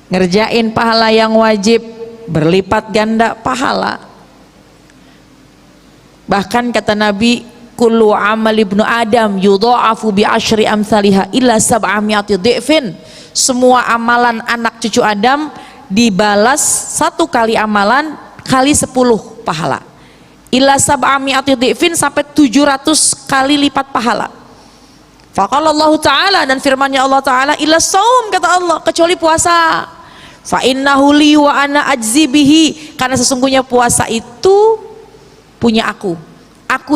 Ngerjain pahala yang wajib berlipat ganda pahala. Bahkan kata Nabi, kullu amal ibnu adam yudha'afu bi asyri amsalihha illa sab'ami'ati dhi'fin. Semua amalan anak cucu Adam dibalas 1 kali amalan kali 10 pahala. Illa sab'ami'ati dhi'fin, sampai 700 kali lipat pahala. Faqala Allah Ta'ala, dan firmannya Allah Ta'ala, illa saum, kata Allah, kecuali puasa. Fa innahu li wa ana ajzi bihi, karena sesungguhnya puasa itu punya aku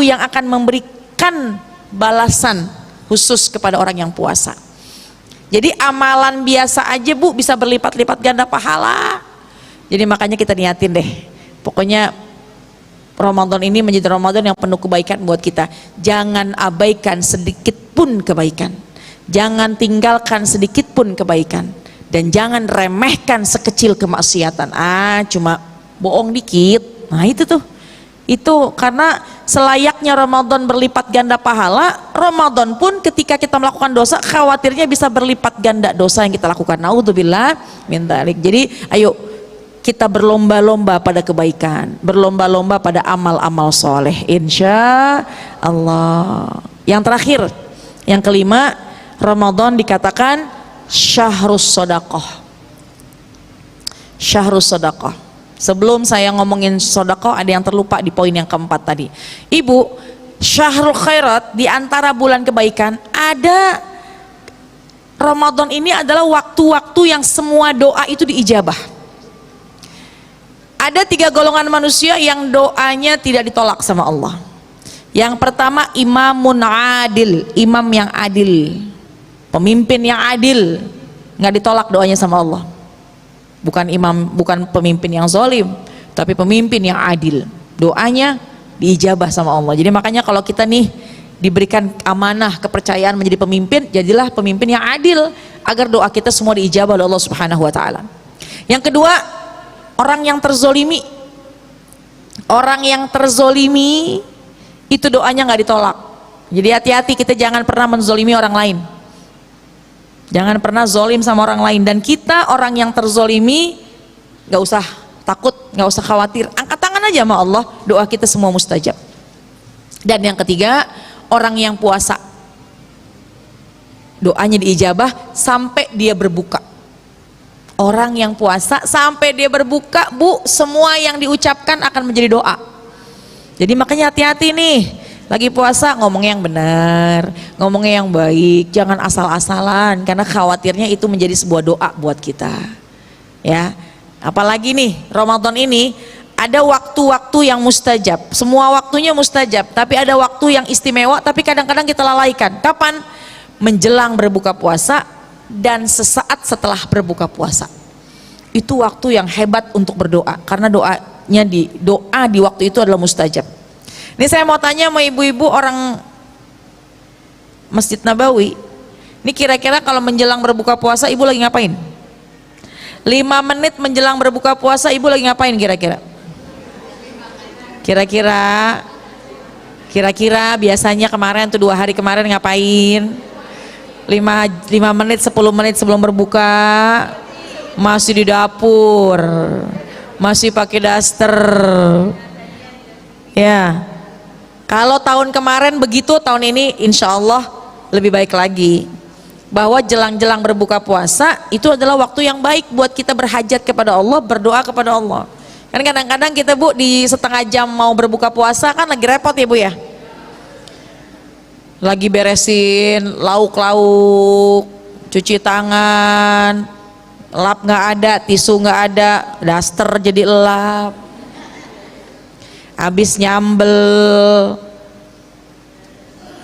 yang akan memberikan balasan khusus kepada orang yang puasa. Jadi amalan biasa aja Bu bisa berlipat-lipat ganda pahala. Jadi makanya kita niatin deh, pokoknya Ramadan ini menjadi Ramadan yang penuh kebaikan buat kita. Jangan abaikan sedikit pun kebaikan, jangan tinggalkan sedikit pun kebaikan, dan jangan remehkan sekecil kemaksiatan. Cuma bohong dikit, nah itu tuh. Itu karena selayaknya Ramadan berlipat ganda pahala, Ramadan pun ketika kita melakukan dosa khawatirnya bisa berlipat ganda dosa yang kita lakukan. Naudzubillah min dzalik. Jadi ayo kita berlomba-lomba pada kebaikan, berlomba-lomba pada amal-amal soleh insya Allah. Yang terakhir, yang kelima, Ramadan dikatakan syahrus sedekah. Syahrus sedekah. Sebelum saya ngomongin sedekah, ada yang terlupa di poin yang keempat tadi. Ibu, syahrul khairat, di antara bulan kebaikan, ada Ramadan ini adalah waktu-waktu yang semua doa itu diijabah. Ada 3 golongan manusia yang doanya tidak ditolak sama Allah. Yang pertama, imamun adil, imam yang adil, pemimpin yang adil, nggak ditolak doanya sama Allah. Bukan imam, bukan pemimpin yang zalim, tapi pemimpin yang adil, doanya diijabah sama Allah. Jadi makanya kalau kita nih diberikan amanah kepercayaan menjadi pemimpin, jadilah pemimpin yang adil agar doa kita semua diijabah oleh Allah Subhanahu wa taala. Yang kedua, orang yang terzolimi. Orang yang terzolimi itu doanya nggak ditolak. Jadi hati-hati, kita jangan pernah menzolimi orang lain. Jangan pernah zolim sama orang lain. Dan kita orang yang terzolimi nggak usah takut, nggak usah khawatir. Angkat tangan aja sama Allah, doa kita semua mustajab. Dan yang ketiga, orang yang puasa, doanya diijabah sampai dia berbuka. Orang yang puasa sampai dia berbuka, Bu, semua yang diucapkan akan menjadi doa. Jadi makanya hati-hati nih, lagi puasa ngomongnya yang benar, ngomongnya yang baik, jangan asal-asalan, karena khawatirnya itu menjadi sebuah doa buat kita. Ya, apalagi nih Ramadan ini ada waktu-waktu yang mustajab. Semua waktunya mustajab, tapi ada waktu yang istimewa, tapi kadang-kadang kita lalaikan. Kapan? Menjelang berbuka puasa dan sesaat setelah berbuka puasa. Itu waktu yang hebat untuk berdoa, karena doa di waktu itu adalah mustajab. Ini saya mau tanya sama ibu-ibu, orang Masjid Nabawi. Ini kira-kira kalau menjelang berbuka puasa ibu lagi ngapain? 5 menit menjelang berbuka puasa ibu lagi ngapain kira-kira? Kira-kira biasanya kemarin tuh 2 hari kemarin ngapain? 5 menit 10 menit sebelum berbuka masih di dapur, masih pakai daster. Ya. Kalau tahun kemarin begitu, tahun ini insya Allah lebih baik lagi. Bahwa jelang-jelang berbuka puasa itu adalah waktu yang baik buat kita berhajat kepada Allah, berdoa kepada Allah. Kan kadang-kadang kita bu di setengah jam mau berbuka puasa kan lagi repot ya bu ya. Lagi beresin lauk-lauk, cuci tangan, lap nggak ada, tisu nggak ada, daster jadi lap. Habis nyambel,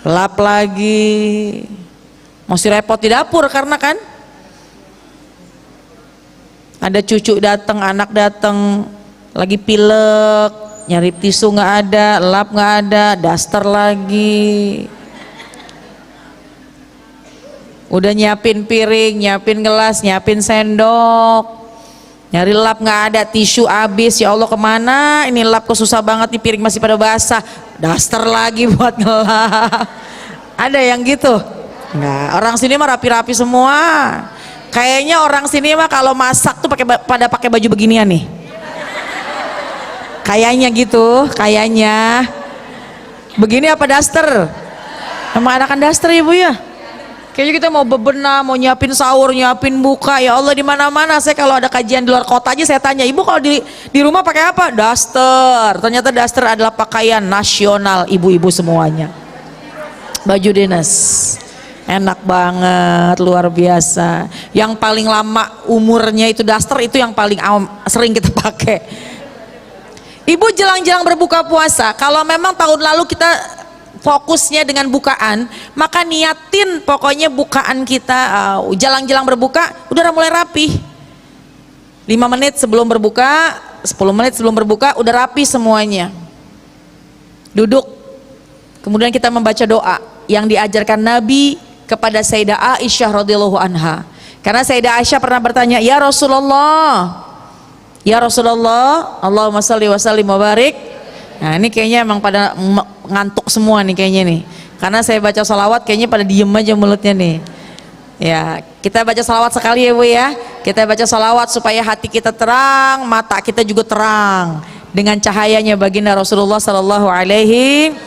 lap lagi. Masih repot di dapur karena kan ada cucu datang, anak datang, lagi pilek, nyari tisu nggak ada, lap nggak ada, daster lagi. Udah nyiapin piring, nyiapin gelas, nyiapin sendok, nyari lap nggak ada, tisu habis. Ya Allah kemana? Ini lap kok susah banget nih, piring masih pada basah, daster lagi buat ngelap. Ada yang gitu? Nggak, orang sini mah rapi-rapi semua. Kayaknya orang sini mah kalau masak tuh pada pakai baju beginian nih. Kayaknya gitu, kayaknya. Begini apa daster? Emang anakan daster ya bu ya? Kayaknya kita mau bebenah, mau nyiapin sahur, nyiapin buka. Ya Allah di mana-mana. Saya kalau ada kajian di luar kota aja saya tanya, ibu kalau di rumah pakai apa? Daster. Ternyata daster adalah pakaian nasional ibu-ibu semuanya. Baju dinas. Enak banget, luar biasa. Yang paling lama umurnya itu daster, itu yang paling sering kita pakai. Ibu jelang-jelang berbuka puasa, kalau memang tahun lalu kita fokusnya dengan bukaan, maka niatin pokoknya bukaan kita jelang-jelang berbuka udah mulai rapi. 5 menit sebelum berbuka, 10 menit sebelum berbuka udah rapi semuanya. Duduk, kemudian kita membaca doa yang diajarkan Nabi kepada Sayyidah Aisyah radhiyallahu anha. Karena Sayyidah Aisyah pernah bertanya, "Ya Rasulullah, Allahumma shalli wa sallim wa barik." Nah, ini kayaknya emang pada ngantuk semua nih kayaknya nih. Karena saya baca salawat kayaknya pada diem aja mulutnya nih. Ya, kita baca salawat sekali ya Bu ya. Kita baca salawat supaya hati kita terang, mata kita juga terang dengan cahayanya baginda Rasulullah sallallahu alaihi.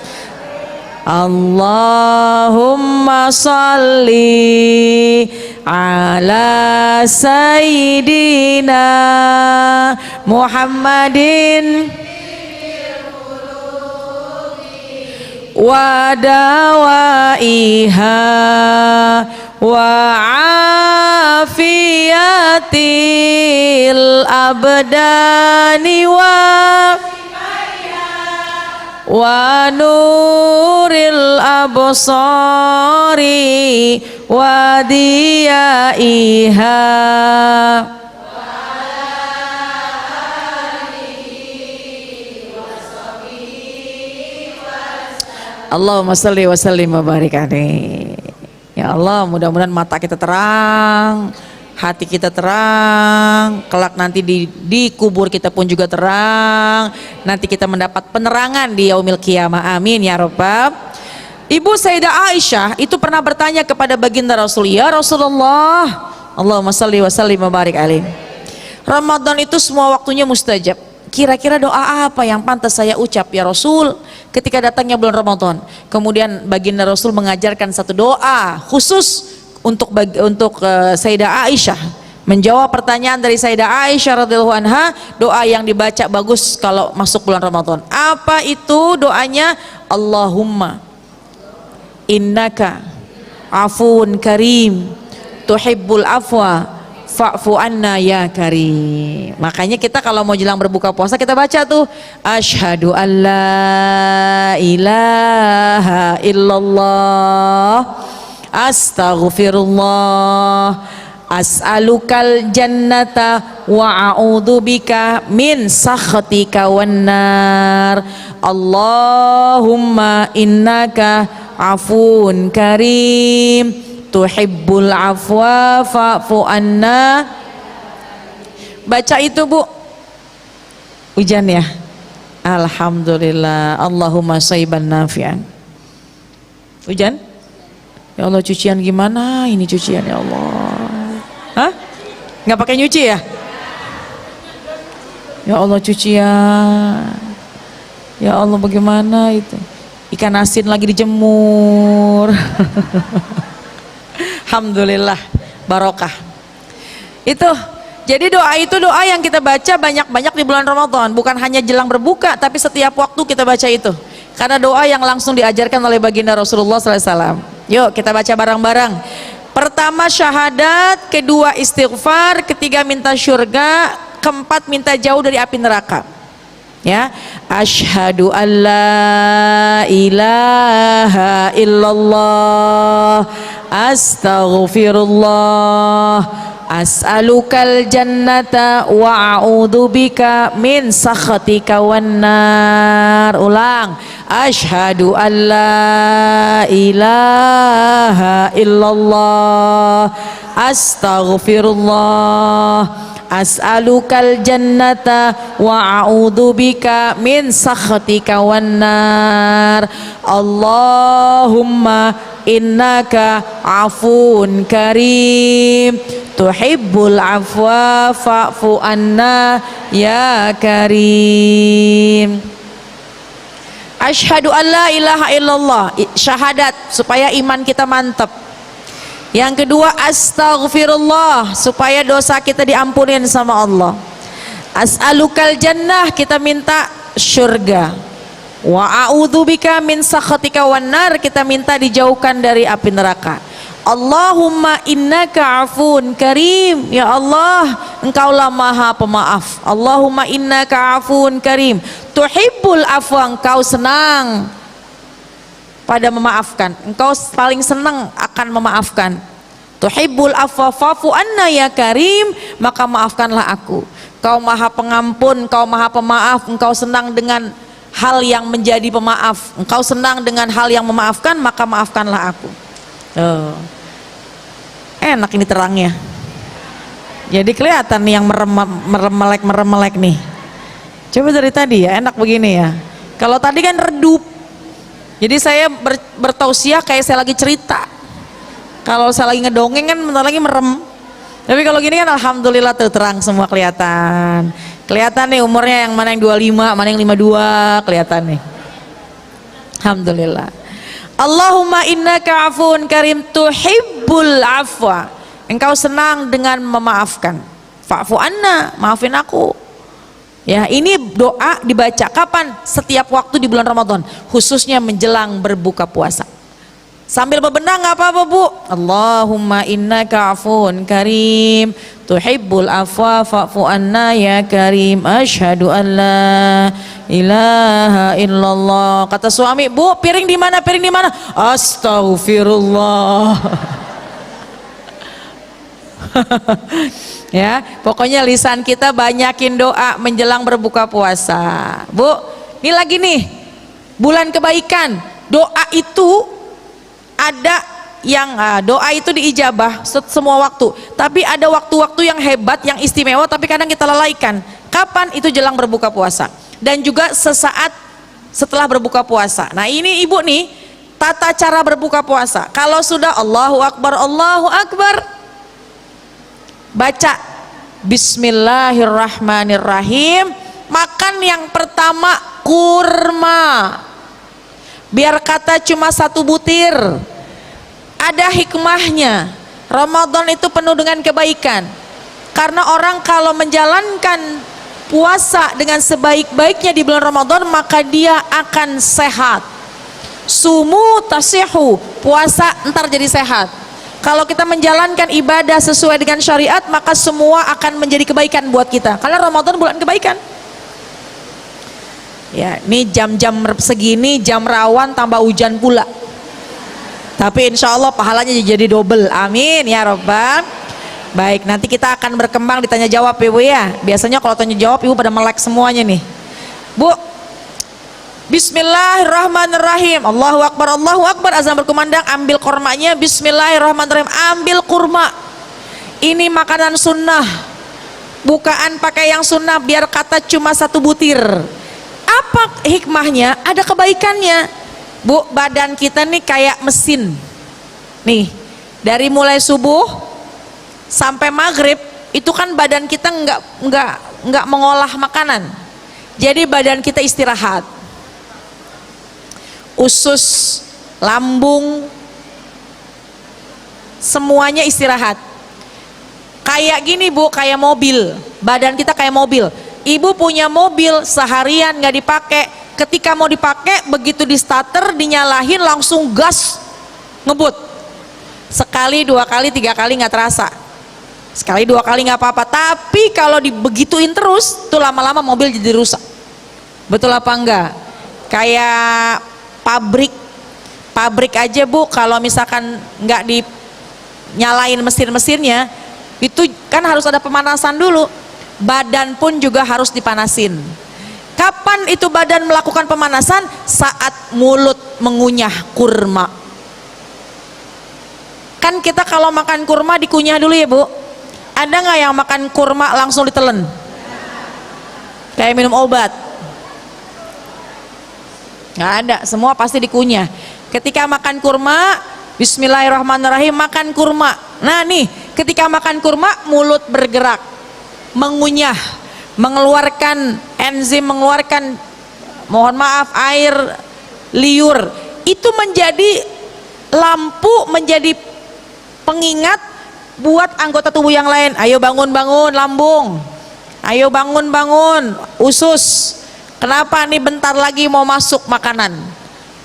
Allahumma salli ala sayyidina Muhammadin wa dawaiha wa afiyatil abdani wa nuril absari wa diyaiha. Allahumma salli wa sallim wa barik alaihi. Ya Allah, mudah-mudahan mata kita terang, hati kita terang, kelak nanti di kubur kita pun juga terang, nanti kita mendapat penerangan di yaumil qiyamah. Amin ya rabbal. Ibu Sayyidah Aisyah itu pernah bertanya kepada baginda Rasul, "Ya Rasulullah, Allahumma shalli wa sallim wa barik alaihi. Ramadan itu semua waktunya mustajab. Kira-kira doa apa yang pantas saya ucap ya Rasul ketika datangnya bulan Ramadan?" Kemudian baginda Rasul mengajarkan satu doa khusus untuk Sayyidah Aisyah, menjawab pertanyaan dari Sayyidah Aisyah radhiyallahu anha, doa yang dibaca bagus kalau masuk bulan Ramadan. Apa itu doanya? Allahumma innaka afuun karim tuhibbul afwa fa'fu anna ya karim. Makanya kita kalau mau jelang berbuka puasa kita baca tuh, asyhadu an la ilaha illallah astaghfirullah as'alukal jannata wa a'udzubika min sakhatika wan nar. Allahumma innaka afun karim tuhibbul afwa fa'fu anna. Baca itu Bu. Hujan ya. Alhamdulillah. Allahumma shayban nafi'an. Hujan? Ya Allah, cucian gimana ini cucian ya Allah? Hah? Nggak pakai nyuci ya? Ya Allah, cucian. Ya Allah, bagaimana itu? Ikan asin lagi dijemur. Alhamdulillah, barokah. Itu. Jadi doa itu doa yang kita baca banyak-banyak di bulan Ramadan. Bukan hanya jelang berbuka, tapi setiap waktu kita baca itu. Karena doa yang langsung diajarkan oleh baginda Rasulullah SAW. Yuk kita baca bareng-bareng. Pertama syahadat, kedua istighfar, ketiga minta syurga, keempat minta jauh dari api neraka. Ya, asyhadu alla ilaha illallah, astaghfirullah, as'alukal jannata wa a'udzubika min sakhatika wan nar. Ulang, asyhadu alla ilaha illallah, astaghfirullah, as'alukal jannata wa a'udzubika min sakhatika wan nar. Allahumma innaka afun karim tuhibbul afwa fa'fu anna ya karim. Asyhadu an la ilaha illallah, syahadat supaya iman kita mantap. Yang kedua astaghfirullah, supaya dosa kita diampunin sama Allah. As'alukal jannah, kita minta syurga. Wa a'udzubika min sakhatika wan nar, kita minta dijauhkan dari api neraka. Allahumma innaka afun karim, ya Allah engkaulah maha pemaaf. Allahumma innaka afun karim tuhibbul afwa, engkau senang pada memaafkan, engkau paling senang akan memaafkan. Tuhibbul afwa fa'fu anna ya karim, maka maafkanlah aku. Kau maha pengampun, kau maha pemaaf, engkau senang dengan hal yang menjadi pemaaf, engkau senang dengan hal yang memaafkan, maka maafkanlah aku. Enak ini terangnya, jadi kelihatan nih yang meremelek nih. Coba dari tadi ya enak begini ya. Kalau tadi kan redup, jadi saya bertausiah kayak saya lagi cerita. Kalau saya lagi ngedongeng kan bentar lagi merem. Tapi kalau gini kan alhamdulillah tuh terang semua kelihatan. Kelihatan nih umurnya yang mana yang 25, mana yang 52, kelihatan nih. Alhamdulillah. Allahumma innaka afun karim tuhibbul afwa, engkau senang dengan memaafkan. Fa'fu anna, maafin aku. Ya, ini doa dibaca kapan? Setiap waktu di bulan Ramadan, khususnya menjelang berbuka puasa. Sambil bebenah nggak apa-apa Bu. Allahumma innaka afun karim tuhibbul afwa fa'fu anna ya karim, asyhadu an la ilaha illallah. Kata suami, Bu piring di mana, piring di mana? Astaghfirullah. Ya, pokoknya lisan kita banyakin doa menjelang berbuka puasa. Bu, ini lagi nih bulan kebaikan. Doa itu ada yang doa itu diijabah semua waktu, tapi ada waktu-waktu yang hebat, yang istimewa, tapi kadang kita lalaikan. Kapan? Itu jelang berbuka puasa dan juga sesaat setelah berbuka puasa. Nah ini ibu nih tata cara berbuka puasa. Kalau sudah Allahu Akbar, baca Bismillahirrahmanirrahim. Makan yang pertama kurma, biar kata cuma 1 butir. Ada hikmahnya. Ramadan itu penuh dengan kebaikan, karena orang kalau menjalankan puasa dengan sebaik-baiknya di bulan Ramadan, maka dia akan sehat. Sumu tasihu, puasa ntar jadi sehat. Kalau kita menjalankan ibadah sesuai dengan syariat, maka semua akan menjadi kebaikan buat kita, karena Ramadan bulan kebaikan. Ya, ini jam-jam segini jam rawan tambah hujan pula. Tapi insya Allah pahalanya jadi double, amin ya robbal. Baik, nanti kita akan berkembang ditanya jawab ya Bu ya. Biasanya kalau tanya jawab ibu pada melek semuanya nih. Bu, Bismillahirrahmanirrahim. Allahu Akbar, Allahu Akbar. Azan berkumandang, ambil kormanya. Bismillahirrahmanirrahim, ambil kurma. Ini makanan sunnah, bukaan pakai yang sunnah biar kata cuma 1 butir. Apa hikmahnya? Ada kebaikannya, Bu. Badan kita nih kayak mesin nih, dari mulai subuh sampai maghrib itu kan badan kita nggak mengolah makanan, jadi badan kita istirahat. Usus, lambung, semuanya istirahat. Kayak gini Bu, kayak mobil, badan kita kayak mobil. Ibu punya mobil seharian nggak dipakai, ketika mau dipakai begitu di starter dinyalahin langsung gas ngebut. Sekali, 2 kali, 3 kali nggak terasa, sekali 2 kali nggak apa-apa. Tapi kalau dibegituin terus tuh lama-lama mobil jadi rusak. Betul apa enggak? Kayak pabrik aja Bu, kalau misalkan nggak dinyalain mesin-mesinnya itu kan harus ada pemanasan dulu. Badan pun juga harus dipanasin. Kapan itu badan melakukan pemanasan? Saat mulut mengunyah kurma. Kan kita kalau makan kurma dikunyah dulu ya Bu. Ada nggak yang makan kurma langsung ditelen? Kayak minum obat? Nggak ada, semua pasti dikunyah. Ketika makan kurma, bismillahirrahmanirrahim, makan kurma. Nah nih, ketika makan kurma mulut bergerak, mengunyah, mengeluarkan enzim, mengeluarkan, mohon maaf, air liur. Itu menjadi lampu, menjadi pengingat buat anggota tubuh yang lain. Ayo bangun-bangun lambung, ayo bangun-bangun usus. Kenapa nih bentar lagi mau masuk makanan?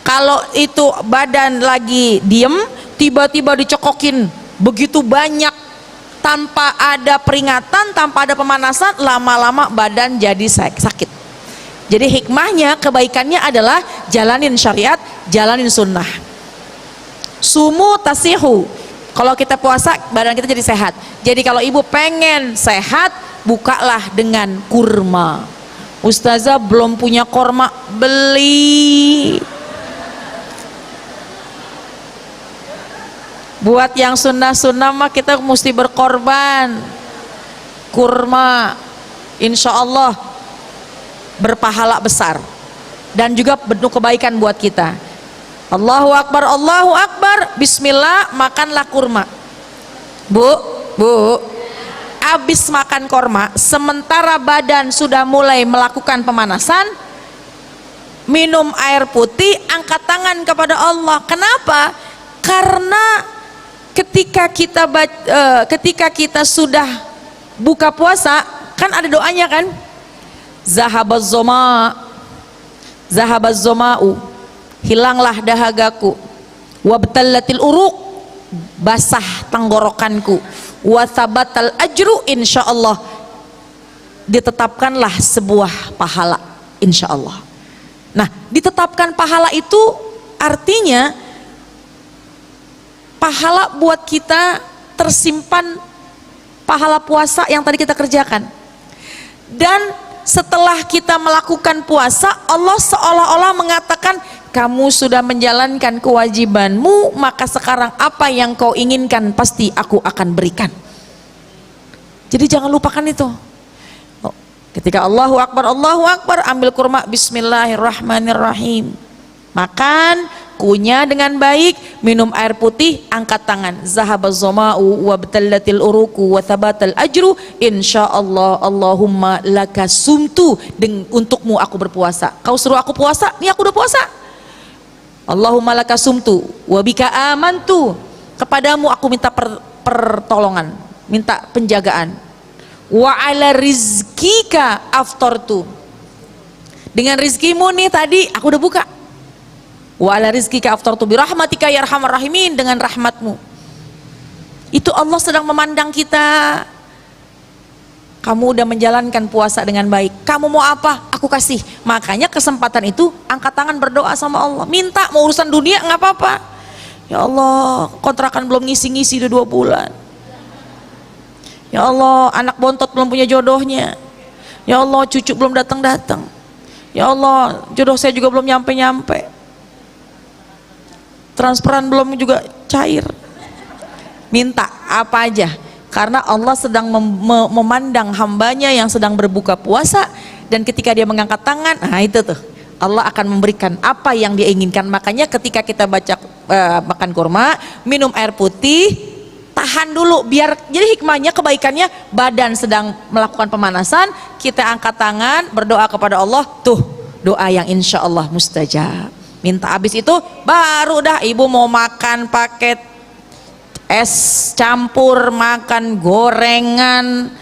Kalau itu badan lagi diem, tiba-tiba dicokokin begitu banyak tanpa ada peringatan, tanpa ada pemanasan, lama-lama badan jadi sakit. Jadi hikmahnya, kebaikannya adalah jalanin syariat, jalanin sunnah. Sumu tasihu. Kalau kita puasa badan kita jadi sehat. Jadi kalau ibu pengen sehat, bukalah dengan kurma. Ustazah belum punya korma, beli. Buat yang sunnah-sunnah mah kita mesti berkorban. Kurma insya Allah berpahala besar dan juga penuh kebaikan buat kita. Allahu Akbar, Allahu Akbar, bismillah, makanlah kurma. Bu, habis makan korma, sementara badan sudah mulai melakukan pemanasan, minum air putih, angkat tangan kepada Allah. Kenapa? Karena ketika kita sudah buka puasa, kan ada doanya kan? Zahabaz zoma'u, hilanglah dahagaku. Wabtallatil uruq, basah tenggorokanku. Wa thabatal ajru, insyaallah ditetapkanlah sebuah pahala, insyaallah. Nah, ditetapkan pahala itu artinya pahala buat kita tersimpan, pahala puasa yang tadi kita kerjakan. Dan setelah kita melakukan puasa, Allah seolah-olah mengatakan, kamu sudah menjalankan kewajibanmu, maka sekarang apa yang kau inginkan pasti aku akan berikan. Jadi jangan lupakan itu. Ketika Allahu Akbar, ambil kurma, bismillahirrahmanirrahim, makan, kunyah dengan baik, minum air putih, angkat tangan. Zahabaz zoma'u wabtallatil uruku wa thabatal ajru, insyaallah Allahumma laka sumtu, untukmu aku berpuasa. Kau suruh aku puasa, nih aku udah puasa. Allahumma laka sumtu wa bika amantu, kepadamu aku minta pertolongan, minta penjagaan. Wa ala rizkika aftartu, dengan rizkimu nih tadi aku udah buka. Wa ala rizkika aftartu bi rahmatika ya arhamar rahimin, dengan rahmatmu. Itu Allah sedang memandang kita. Kamu udah menjalankan puasa dengan baik, kamu mau apa? Aku kasih. Makanya kesempatan itu angkat tangan, berdoa sama Allah, minta. Mau urusan dunia nggak apa-apa. Ya Allah, kontrakan belum ngisi-ngisi udah 2 bulan. Ya Allah, anak bontot belum punya jodohnya. Ya Allah, cucu belum datang-datang. Ya Allah, jodoh saya juga belum nyampe-nyampe, transferan belum juga cair. Minta apa aja, karena Allah sedang memandang hambanya yang sedang berbuka puasa, dan ketika dia mengangkat tangan, nah itu tuh Allah akan memberikan apa yang dia inginkan. Makanya ketika kita baca makan kurma, minum air putih, tahan dulu, biar jadi hikmahnya, kebaikannya, badan sedang melakukan pemanasan, kita angkat tangan berdoa kepada Allah, tuh doa yang insya Allah mustajab. Minta habis itu baru dah ibu mau makan pakai es campur, makan gorengan,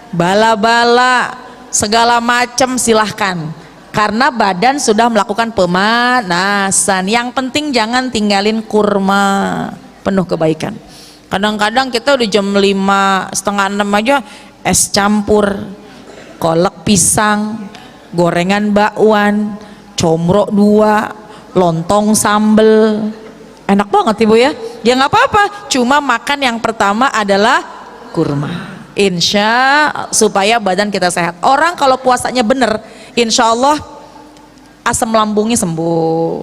bala-bala, segala macam silahkan, karena badan sudah melakukan pemanasan. Yang penting jangan tinggalin kurma, penuh kebaikan. Kadang-kadang kita udah jam 5, setengah 6 aja es campur, kolak pisang, gorengan bakwan, comrok 2, lontong sambel, enak banget ibu ya. Ya nggak apa-apa, cuma makan yang pertama adalah kurma, insya supaya badan kita sehat. Orang kalau puasanya bener, insya Allah asam lambungnya sembuh,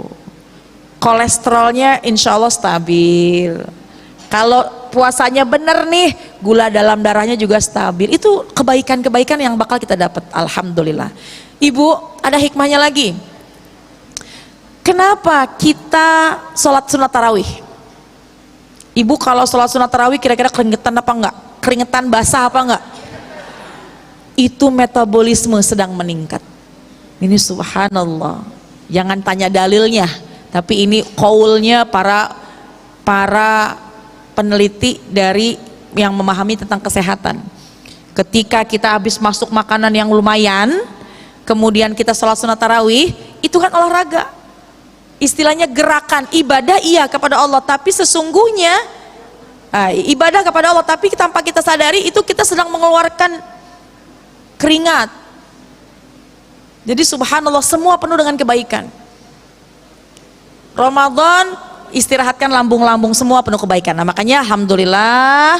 kolesterolnya insya Allah stabil. Kalau puasanya bener nih, gula dalam darahnya juga stabil. Itu kebaikan-kebaikan yang bakal kita dapat, alhamdulillah. Ibu, ada hikmahnya lagi. Kenapa kita sholat sunat tarawih? Ibu kalau sholat sunat tarawih kira-kira keringetan apa enggak? Keringetan basah apa enggak? Itu metabolisme sedang meningkat. Ini subhanallah. Jangan tanya dalilnya, tapi ini qaulnya para peneliti dari yang memahami tentang kesehatan. Ketika kita habis masuk makanan yang lumayan, kemudian kita sholat sunat tarawih, itu kan olahraga, istilahnya gerakan ibadah, iya kepada Allah, tapi sesungguhnya ibadah kepada Allah, tapi tanpa kita sadari itu kita sedang mengeluarkan keringat. Jadi subhanallah, semua penuh dengan kebaikan. Ramadan, istirahatkan lambung-lambung, semua penuh kebaikan. Nah makanya alhamdulillah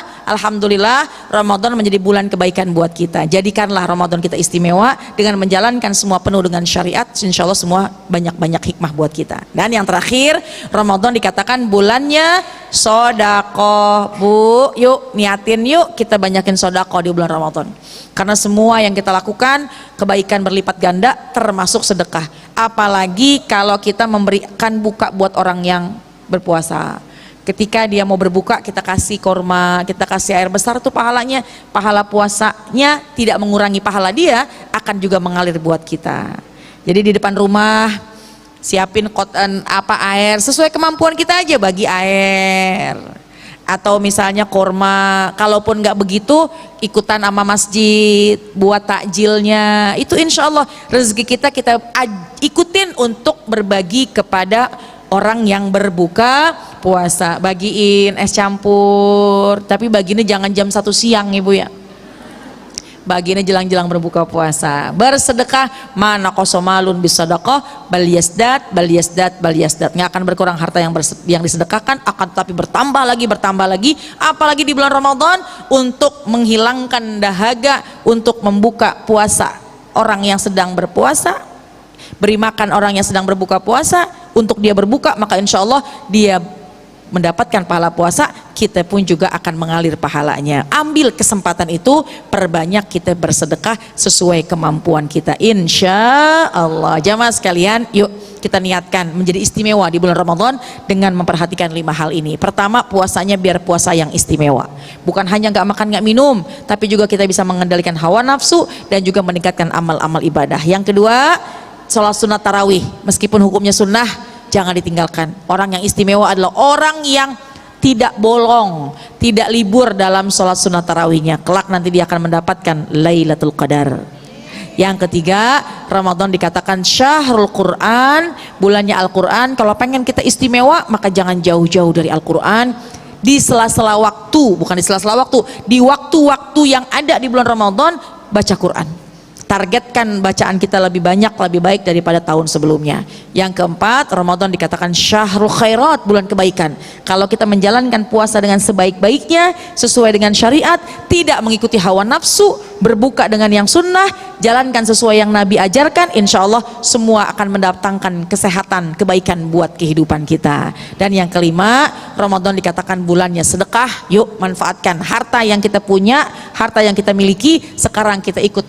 Ramadan menjadi bulan kebaikan buat kita. Jadikanlah Ramadan kita istimewa dengan menjalankan semua penuh dengan syariat, insya Allah semua banyak-banyak hikmah buat kita. Dan yang terakhir, Ramadan dikatakan bulannya sodakoh. Bu, yuk niatin yuk kita banyakin sodakoh di bulan Ramadan, karena semua yang kita lakukan kebaikan berlipat ganda, termasuk sedekah. Apalagi kalau kita memberikan buka buat orang yang berpuasa. Ketika dia mau berbuka, kita kasih korma, kita kasih air besar, tuh pahalanya, pahala puasanya tidak mengurangi pahala dia, akan juga mengalir buat kita. Jadi di depan rumah siapin air sesuai kemampuan kita aja, bagi air, atau misalnya korma. Kalaupun nggak begitu, ikutan sama masjid buat takjilnya. Itu insya Allah rezeki kita ikutin untuk berbagi kepada orang yang berbuka puasa. Bagiin es campur, tapi bagiinnya jangan jam 1 siang ibu ya, bagiinnya jelang-jelang berbuka puasa. Bersedekah, mana kosomalun bisadaqah bal yasdat nggak akan berkurang harta yang disedekahkan, akan tapi bertambah lagi, apalagi di bulan Ramadan, untuk menghilangkan dahaga, untuk membuka puasa orang yang sedang berpuasa, beri makan orang yang sedang berbuka puasa, untuk dia berbuka, maka insya Allah dia mendapatkan pahala puasa, kita pun juga akan mengalir pahalanya. Ambil kesempatan itu, perbanyak kita bersedekah sesuai kemampuan kita, insya Allah. Jamaah sekalian, yuk kita niatkan menjadi istimewa di bulan Ramadan dengan memperhatikan 5 hal ini. Pertama, puasanya biar puasa yang istimewa, bukan hanya nggak makan nggak minum, tapi juga kita bisa mengendalikan hawa nafsu dan juga meningkatkan amal-amal ibadah. Yang kedua, sholat sunat tarawih, meskipun hukumnya sunnah, jangan ditinggalkan. Orang yang istimewa adalah orang yang tidak bolong, tidak libur dalam sholat sunat tarawihnya. Kelak nanti dia akan mendapatkan Lailatul Qadar. Yang ketiga, Ramadan dikatakan syahrul Quran, bulannya Al-Quran. Kalau pengen kita istimewa, maka jangan jauh-jauh dari Al-Quran. Di sela-sela waktu, bukan di sela-sela waktu, di waktu-waktu yang ada di bulan Ramadan, baca Quran. Targetkan bacaan kita lebih banyak, lebih baik daripada tahun sebelumnya. Yang keempat, Ramadan dikatakan syahrul khairat, bulan kebaikan. Kalau kita menjalankan puasa dengan sebaik-baiknya, sesuai dengan syariat, tidak mengikuti hawa nafsu, berbuka dengan yang sunnah, jalankan sesuai yang Nabi ajarkan, insya Allah semua akan mendatangkan kesehatan, kebaikan buat kehidupan kita. Dan yang kelima, Ramadan dikatakan bulannya sedekah. Yuk manfaatkan harta yang kita punya, harta yang kita miliki, sekarang kita ikut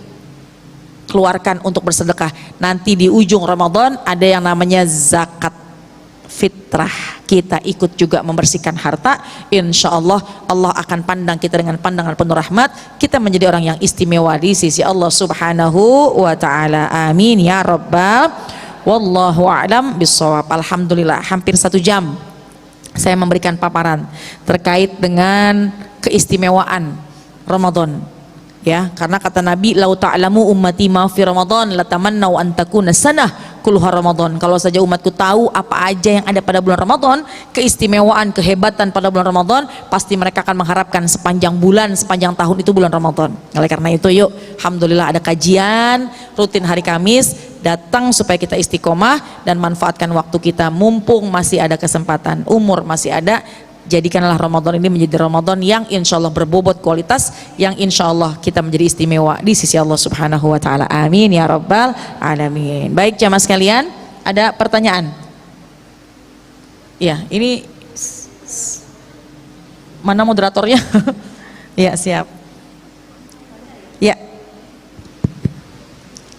keluarkan untuk bersedekah. Nanti di ujung Ramadan ada yang namanya zakat fitrah, kita ikut juga membersihkan harta. Insya Allah Allah akan pandang kita dengan pandangan penuh rahmat, kita menjadi orang yang istimewa di sisi Allah subhanahu wa ta'ala. Amin ya rabbal. Wallahu a'lam bissawab. Alhamdulillah, hampir 1 jam saya memberikan paparan terkait dengan keistimewaan Ramadan, ya, karena kata Nabi, lau ta'lamu ummati ma fi Ramadan latamannau an takuna sanah kulluha Ramadan. Kalau saja umatku tahu apa aja yang ada pada bulan Ramadan, keistimewaan, kehebatan pada bulan Ramadan, pasti mereka akan mengharapkan sepanjang bulan, sepanjang tahun itu bulan Ramadan. Oleh karena itu, yuk, alhamdulillah ada kajian rutin hari Kamis, datang supaya kita istiqomah dan manfaatkan waktu kita mumpung masih ada kesempatan, umur masih ada. Jadikanlah Ramadan ini menjadi Ramadan yang insya Allah berbobot kualitas, yang insya Allah kita menjadi istimewa di sisi Allah subhanahu wa ta'ala. Amin ya rabbal alamin. Baik jamaah sekalian, ada pertanyaan? Ya, ini mana moderatornya? Ya, siap. Ya,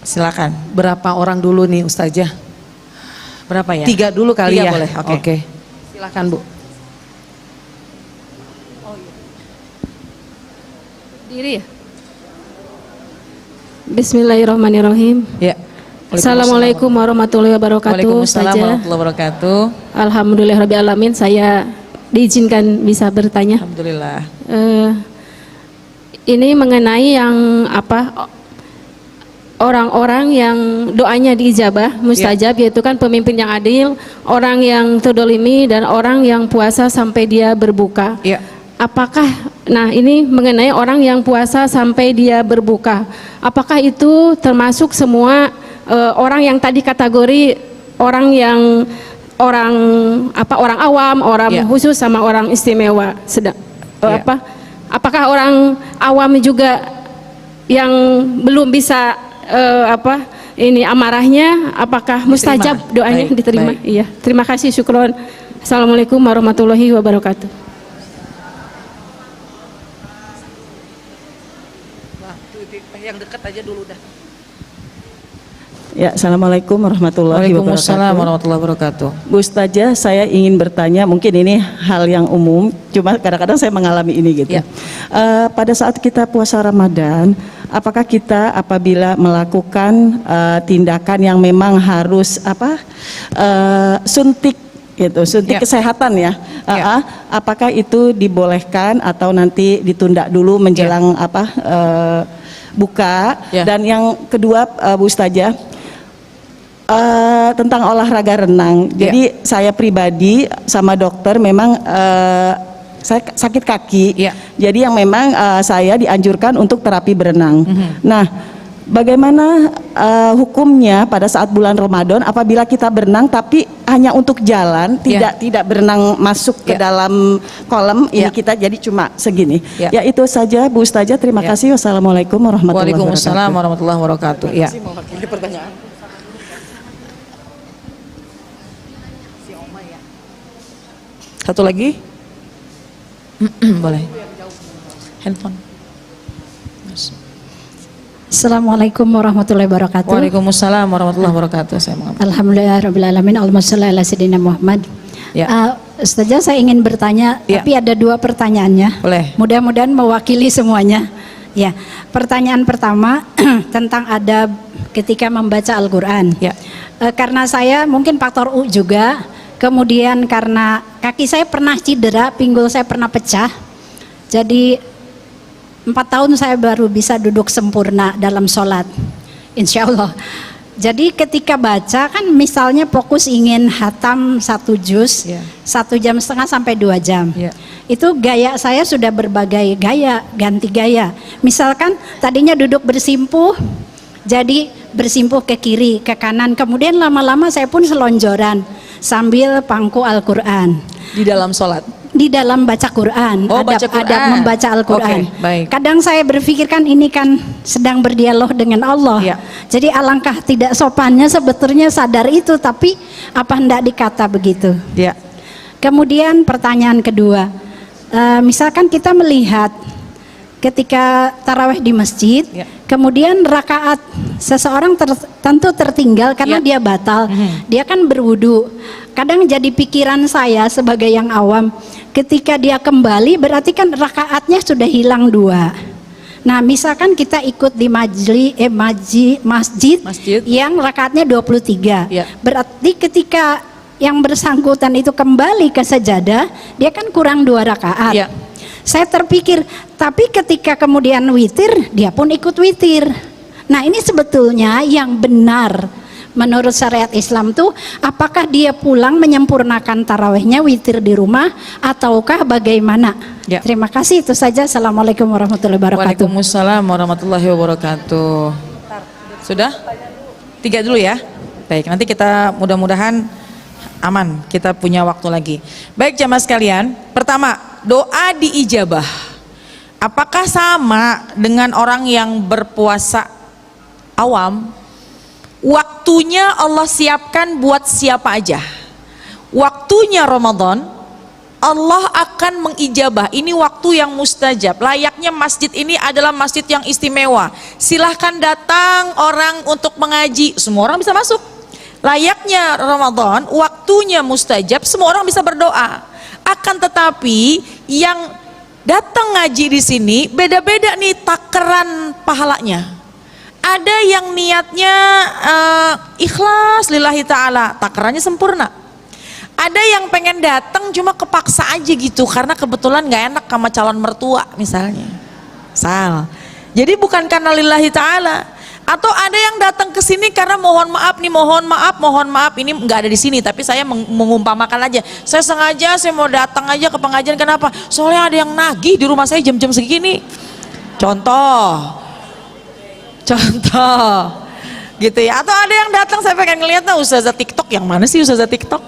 silakan. Berapa orang dulu nih Ustazah? Berapa ya? 3 dulu kali 3 ya. boleh, oke. Silakan Bu. Diri ya? Bismillahirrahmanirrahim. Ya. Assalamualaikum warahmatullahi wabarakatuh. Waalaikumsalam Ustazah. warahmatullahi wabarakatuh. Alhamdulillahirabbil alamin, saya diizinkan bisa bertanya. Alhamdulillah. Ini mengenai yang apa, orang-orang yang doanya diijabah, mustajab, yaitu kan pemimpin yang adil, orang yang terdolimi, dan orang yang puasa sampai dia berbuka. Ya. Apakah, nah ini mengenai orang yang puasa sampai dia berbuka, apakah itu termasuk semua orang yang tadi kategori orang yang orang awam, orang khusus sama orang istimewa, apakah orang awam juga yang belum bisa ini amarahnya, apakah mustajab doanya diterima? Baik. Iya, terima kasih, syukron. Assalamualaikum warahmatullahi wabarakatuh. Yang dekat aja dulu dah. Ya, assalamualaikum warahmatullahi Waalaikumsalam wabarakatuh. warahmatullahi wabarakatuh. Bu Ustazah, saya ingin bertanya, mungkin ini hal yang umum, cuma kadang-kadang saya mengalami ini gitu. Ya. Pada saat kita puasa Ramadan, apakah kita apabila melakukan tindakan yang memang harus suntik gitu, suntik kesehatan ya, apakah itu dibolehkan atau nanti ditunda dulu menjelang buka? Dan yang kedua, Bu Ustazah, tentang olahraga renang. Jadi saya pribadi sama dokter memang saya sakit kaki. Jadi yang memang saya dianjurkan untuk terapi berenang. Nah, bagaimana hukumnya pada saat bulan Ramadan apabila kita berenang tapi hanya untuk jalan, tidak berenang masuk ke dalam kolam, ini kita jadi cuma segini. Ya itu saja Bu Ustazah, terima kasih. Wassalamualaikum warahmatullahi wabarakatuh. Waalaikumsalam warahmatullahi wabarakatuh. Ya. Mewakili pertanyaan. Satu lagi? Boleh. Handphone. Assalamualaikum warahmatullahi wabarakatuh. Waalaikumsalam warahmatullahi wabarakatuh. Saya mengambil. Alhamdulillahirabbil alamin. Allahumma shalli ala sayyidina Muhammad. Ustazah, saya ingin bertanya, tapi ada 2 pertanyaannya. Boleh. Mudah-mudahan mewakili semuanya. Ya, pertanyaan pertama tentang adab ketika membaca Al-Qur'an. Karena saya mungkin faktor U juga, kemudian karena kaki saya pernah cedera, pinggul saya pernah pecah. Jadi 4 tahun saya baru bisa duduk sempurna dalam sholat, insya Allah. Jadi ketika baca kan misalnya fokus ingin hatam 1 juz, 1,5 jam sampai 2 jam. Itu gaya saya sudah berbagai gaya, ganti gaya. Misalkan tadinya duduk bersimpuh, jadi bersimpuh ke kiri, ke kanan. Kemudian lama-lama saya pun selonjoran sambil pangku Al-Quran. Di dalam sholat? Di dalam baca Quran, adab membaca Al-Quran. Kadang saya berpikirkan ini kan sedang berdialog dengan Allah. Ya. Jadi alangkah tidak sopannya sebetulnya sadar itu, tapi apa hendak dikata begitu. Ya. Kemudian pertanyaan kedua, misalkan kita melihat ketika tarawih di masjid, ya, kemudian rakaat seseorang tentu tertinggal karena, ya, dia batal, dia kan berwudu. Kadang jadi pikiran saya sebagai yang awam, ketika dia kembali berarti kan rakaatnya sudah hilang 2. Nah, misalkan kita ikut di masjid yang rakaatnya 23, ya, berarti ketika yang bersangkutan itu kembali ke sajadah, dia kan kurang 2 rakaat. Ya. Saya terpikir, tapi ketika kemudian witir, dia pun ikut witir. Nah, ini sebetulnya yang benar menurut syariat Islam tuh, apakah dia pulang menyempurnakan tarawihnya witir di rumah ataukah bagaimana? Ya. Terima kasih, itu saja. Assalamualaikum warahmatullahi wabarakatuh. Waalaikumsalam warahmatullahi wabarakatuh. Sudah? 3 dulu ya. Baik, nanti kita mudah-mudahan aman, kita punya waktu lagi. Baik jamaah sekalian, pertama, doa diijabah. Apakah sama dengan orang yang berpuasa awam? Waktunya Allah siapkan buat siapa aja. Waktunya Ramadan, Allah akan mengijabah. Ini waktu yang mustajab. Layaknya masjid ini adalah masjid yang istimewa. Silahkan datang orang untuk mengaji, semua orang bisa masuk. Layaknya Ramadan, waktunya mustajab, semua orang bisa berdoa. Akan tetapi yang datang ngaji di sini beda-beda nih takaran pahalanya. Ada yang niatnya ikhlas lillahi ta'ala, takarannya sempurna. Ada yang pengen datang cuma kepaksa aja gitu karena kebetulan gak enak sama calon mertua misalnya. Jadi bukan karena lillahi ta'ala. Atau ada yang datang ke sini karena mohon maaf ini nggak ada di sini, tapi saya mengumpamakan aja. Saya sengaja saya mau datang aja ke pengajian, kenapa? Soalnya ada yang nagih di rumah saya jam-jam segini. Contoh, gitu ya. Atau ada yang datang saya pengen ngeliat, nah ustazah TikTok, yang mana sih ustazah TikTok?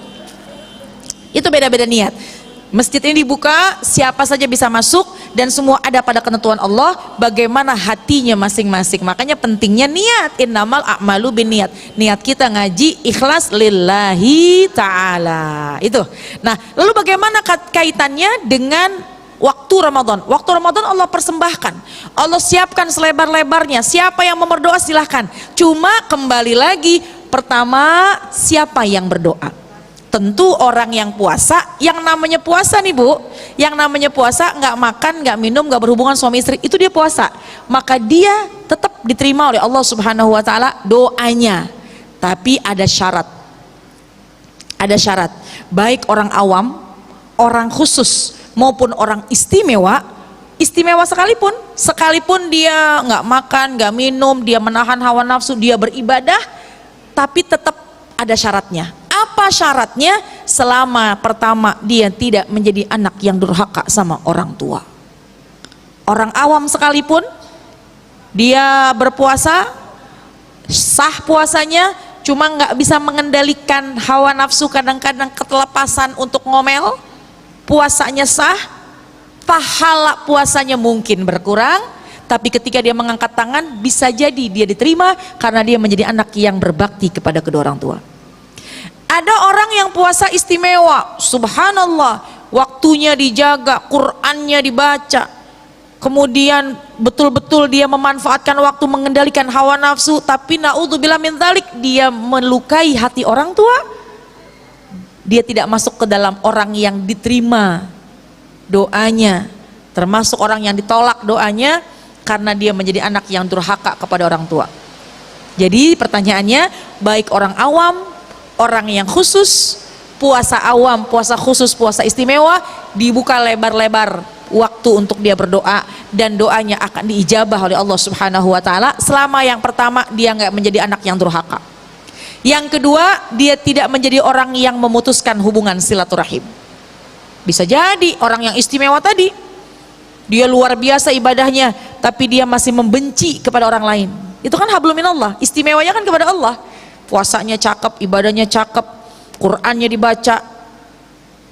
Itu beda-beda niat. Masjid ini dibuka, siapa saja bisa masuk dan semua ada pada ketentuan Allah, bagaimana hatinya masing-masing. Makanya pentingnya niat, innamal a'malu binniat. Niat kita ngaji ikhlas lillahi ta'ala. Itu. Nah, lalu bagaimana kaitannya dengan waktu Ramadan? Waktu Ramadan Allah persembahkan, Allah siapkan selebar-lebarnya. Siapa yang mau berdoa silahkan. Cuma kembali lagi, pertama siapa yang berdoa? Tentu orang yang puasa. Yang namanya puasa nih Bu, yang namanya puasa nggak makan, nggak minum, nggak berhubungan suami istri, itu dia puasa. Maka dia tetap diterima oleh Allah Subhanahu Wa Taala doanya. Tapi ada syarat. Ada syarat. Baik orang awam, orang khusus maupun orang istimewa, sekalipun dia nggak makan, nggak minum, dia menahan hawa nafsu, dia beribadah, tapi tetap ada syaratnya. Apa syaratnya? Selama pertama dia tidak menjadi anak yang durhaka sama orang tua. Orang awam sekalipun dia berpuasa, sah puasanya, cuma nggak bisa mengendalikan hawa nafsu, kadang-kadang ketelepasan untuk ngomel, puasanya sah, pahala puasanya mungkin berkurang, tapi ketika dia mengangkat tangan bisa jadi dia diterima karena dia menjadi anak yang berbakti kepada kedua orang tua. Ada orang yang puasa istimewa, subhanallah, waktunya dijaga, Qur'annya dibaca, kemudian betul-betul dia memanfaatkan waktu mengendalikan hawa nafsu, tapi na'udzubillah min dzalik, dia melukai hati orang tua. Dia tidak masuk ke dalam orang yang diterima doanya, termasuk orang yang ditolak doanya karena dia menjadi anak yang durhaka kepada orang tua. Jadi pertanyaannya, baik orang awam, orang yang khusus, puasa awam, puasa khusus, puasa istimewa, dibuka lebar-lebar waktu untuk dia berdoa dan doanya akan diijabah oleh Allah Subhanahu Wa Taala selama yang pertama dia nggak menjadi anak yang durhaka. Yang kedua, dia tidak menjadi orang yang memutuskan hubungan silaturahim. Bisa jadi orang yang istimewa tadi, dia luar biasa ibadahnya, tapi dia masih membenci kepada orang lain. Itu kan hablum minallah, istimewanya kan kepada Allah. Puasanya cakep, ibadahnya cakep, Qur'annya dibaca,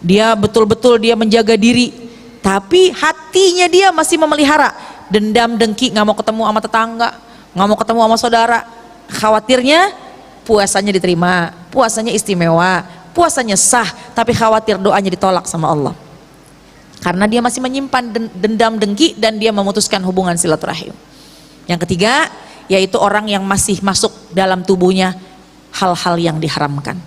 dia betul-betul dia menjaga diri, tapi hatinya dia masih memelihara dendam, dengki, nggak mau ketemu sama tetangga, nggak mau ketemu sama saudara. Khawatirnya puasanya diterima, puasanya istimewa, puasanya sah, tapi khawatir doanya ditolak sama Allah. Karena dia masih menyimpan dendam, dengki, dan dia memutuskan hubungan silaturahim. Yang ketiga, yaitu orang yang masih masuk dalam tubuhnya hal-hal yang diharamkan.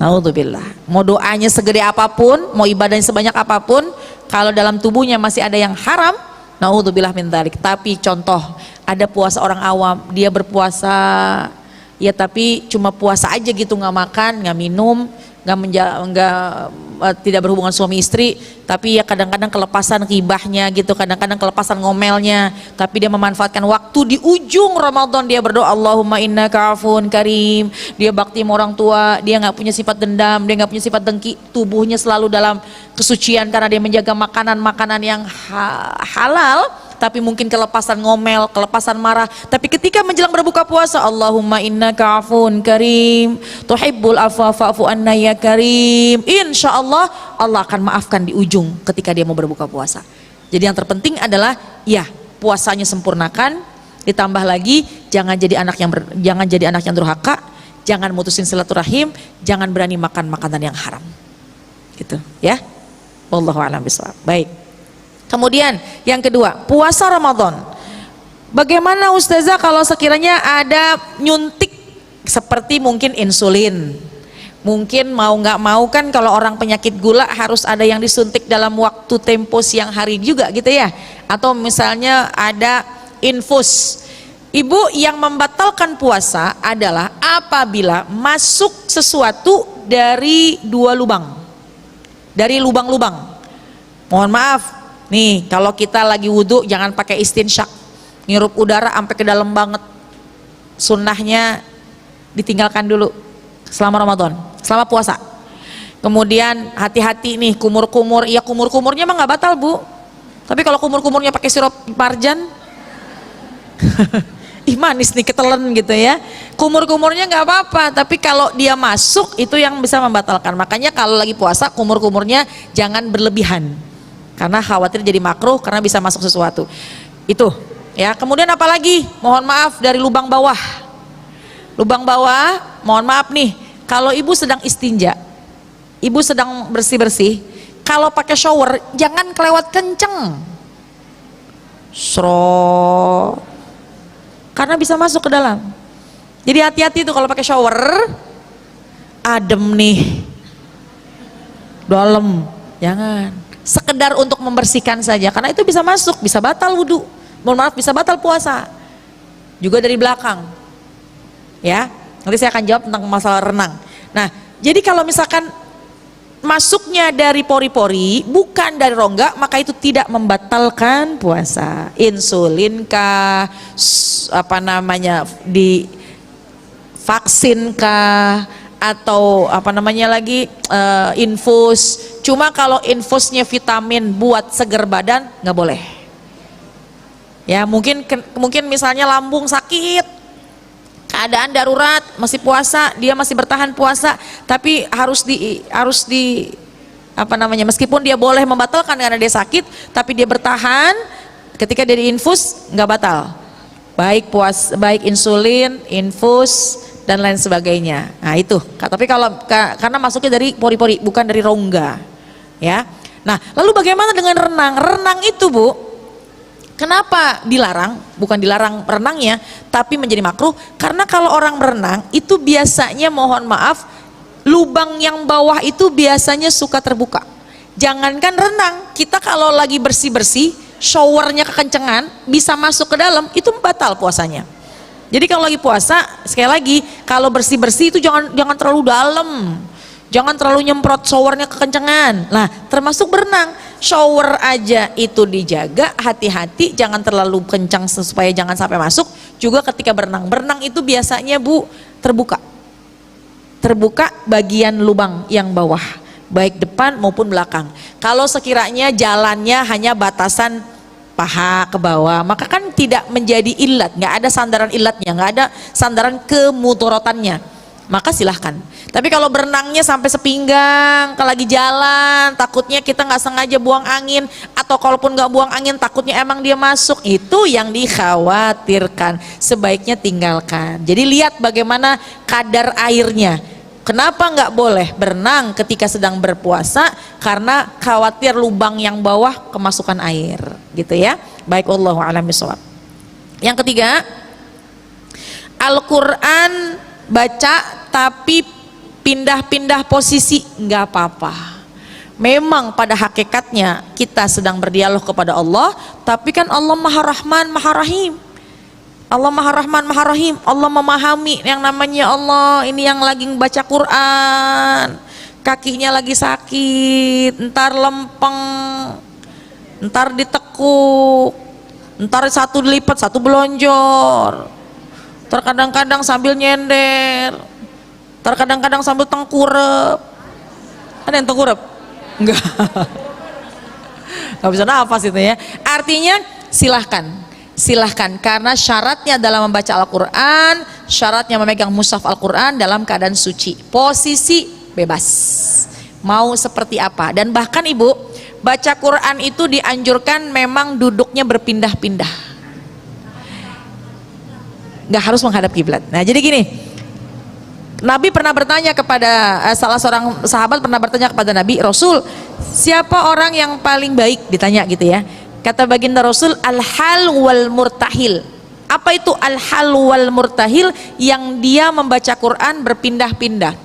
Naudzubillah. Mau doanya segede apapun, mau ibadahnya sebanyak apapun, kalau dalam tubuhnya masih ada yang haram, naudzubillah min dzalik. Tapi contoh, ada puasa orang awam, dia berpuasa ya tapi cuma puasa aja gitu, nggak makan, nggak minum, tidak berhubungan suami istri, tapi ya kadang-kadang kelepasan ghibahnya gitu, kadang-kadang kelepasan ngomelnya, tapi dia memanfaatkan waktu di ujung Ramadan, dia berdoa Allahumma innaka afun karim, dia bakti sama orang tua, dia nggak punya sifat dendam, dia nggak punya sifat dengki, tubuhnya selalu dalam kesucian karena dia menjaga makanan-makanan yang halal, tapi mungkin kelepasan ngomel, kelepasan marah. Tapi ketika menjelang berbuka puasa, Allahumma innaka afun karim, tuhibbul afwa fa'fu anna ya karim, insya Allah Allah akan maafkan di ujung ketika dia mau berbuka puasa. Jadi yang terpenting adalah ya puasanya sempurnakan, ditambah lagi jangan jadi anak yang durhaka, jangan mutusin silaturahim, jangan berani makan makanan yang haram. Gitu ya. Wallahu a'lam bishawab. Baik. Kemudian yang kedua, puasa Ramadan. Bagaimana Ustazah kalau sekiranya ada nyuntik seperti mungkin insulin? Mungkin mau nggak mau kan kalau orang penyakit gula harus ada yang disuntik dalam waktu tempo siang hari juga gitu ya. Atau misalnya ada infus. Ibu, yang membatalkan puasa adalah apabila masuk sesuatu dari dua lubang. Dari lubang-lubang. Mohon maaf. Nih, kalau kita lagi wudhu jangan pakai istinsyak, ngirup udara sampai ke dalam banget. Sunnahnya ditinggalkan dulu selama Ramadan, selama puasa. Kemudian hati-hati nih kumur-kumur, ya kumur-kumurnya mah nggak batal Bu. Tapi kalau kumur-kumurnya pakai sirup marjan, ih manis nih ketelen gitu ya. Kumur-kumurnya nggak apa-apa, tapi kalau dia masuk itu yang bisa membatalkan. Makanya kalau lagi puasa kumur-kumurnya jangan berlebihan. Karena khawatir jadi makruh karena bisa masuk sesuatu. Itu ya. Kemudian apalagi? Mohon maaf dari lubang bawah. Lubang bawah, mohon maaf nih, kalau ibu sedang istinja, ibu sedang bersih-bersih, kalau pakai shower jangan kelewat kenceng. Karena bisa masuk ke dalam. Jadi hati-hati tuh kalau pakai shower, adem nih. Dalam, jangan. Sekedar untuk membersihkan saja, karena itu bisa masuk, bisa batal wudhu, mohon maaf bisa batal puasa juga dari belakang ya. Nanti saya akan jawab tentang masalah renang. Nah, jadi kalau misalkan masuknya dari pori-pori bukan dari rongga, maka itu tidak membatalkan puasa. Insulin kah, apa namanya, di vaksin kah, atau apa namanya lagi, infus. Cuma kalau infusnya vitamin buat seger badan nggak boleh. Ya mungkin misalnya lambung sakit, keadaan darurat, masih puasa, dia masih bertahan puasa, tapi harus di apa namanya, meskipun dia boleh membatalkan karena dia sakit, tapi dia bertahan, ketika dia diinfus nggak batal. Baik insulin, infus dan lain sebagainya. Nah itu. Tapi kalau karena masuknya dari pori-pori bukan dari rongga. Ya. Nah, lalu bagaimana dengan renang? Renang itu, Bu, kenapa dilarang? Bukan dilarang renangnya, tapi menjadi makruh karena kalau orang berenang itu biasanya, mohon maaf, lubang yang bawah itu biasanya suka terbuka. Jangankan renang, kita kalau lagi bersih-bersih, showernya kekencengan, bisa masuk ke dalam, itu batal puasanya. Jadi kalau lagi puasa, sekali lagi, kalau bersih-bersih itu jangan terlalu dalam. Jangan terlalu nyemprot showernya kekencengan. Nah, termasuk berenang, shower aja itu dijaga, hati-hati, jangan terlalu kencang supaya jangan sampai masuk. Juga ketika berenang itu biasanya Bu terbuka bagian lubang yang bawah, baik depan maupun belakang. Kalau sekiranya jalannya hanya batasan paha ke bawah, maka kan tidak menjadi ilat, nggak ada sandaran ilatnya, nggak ada sandaran kemudorotannya, maka silahkan. Tapi kalau berenangnya sampai sepinggang, kalau lagi jalan takutnya kita nggak sengaja buang angin, atau kalaupun nggak buang angin takutnya emang dia masuk, itu yang dikhawatirkan, sebaiknya tinggalkan. Jadi lihat bagaimana kadar airnya. Kenapa nggak boleh berenang ketika sedang berpuasa? Karena khawatir lubang yang bawah kemasukan air, gitu ya. Baik, wallahu a'lam bishawab. Yang ketiga, Al-Quran baca tapi pindah-pindah posisi, nggak apa-apa. Memang pada hakikatnya kita sedang berdialog kepada Allah, tapi kan Allah Maha Rahman, Maha Rahim. Allah Maha Rahman, Maha Rahim. Allah memahami yang namanya Allah ini yang lagi baca Quran, kakinya lagi sakit, entar lempeng, entar ditekuk, entar satu dilipat, satu belonjor, terkadang-kadang sambil nyender, terkadang-kadang sambil tengkurep. Ada yang tengkurep? Enggak. Nggak bisa nafas itu ya. Artinya silahkan, karena syaratnya dalam membaca Al-Quran, syaratnya memegang mushaf Al-Quran dalam keadaan suci. Posisi bebas, mau seperti apa. Dan bahkan ibu, baca Quran itu dianjurkan memang duduknya berpindah-pindah, nggak harus menghadap kiblat. Nah jadi gini, Nabi pernah bertanya kepada salah seorang sahabat pernah bertanya kepada Nabi, Rasul, siapa orang yang paling baik, ditanya gitu ya. Kata baginda Rasul, al-hal wal murtahil. Apa itu al-hal wal murtahil? Yang dia membaca Quran berpindah-pindah.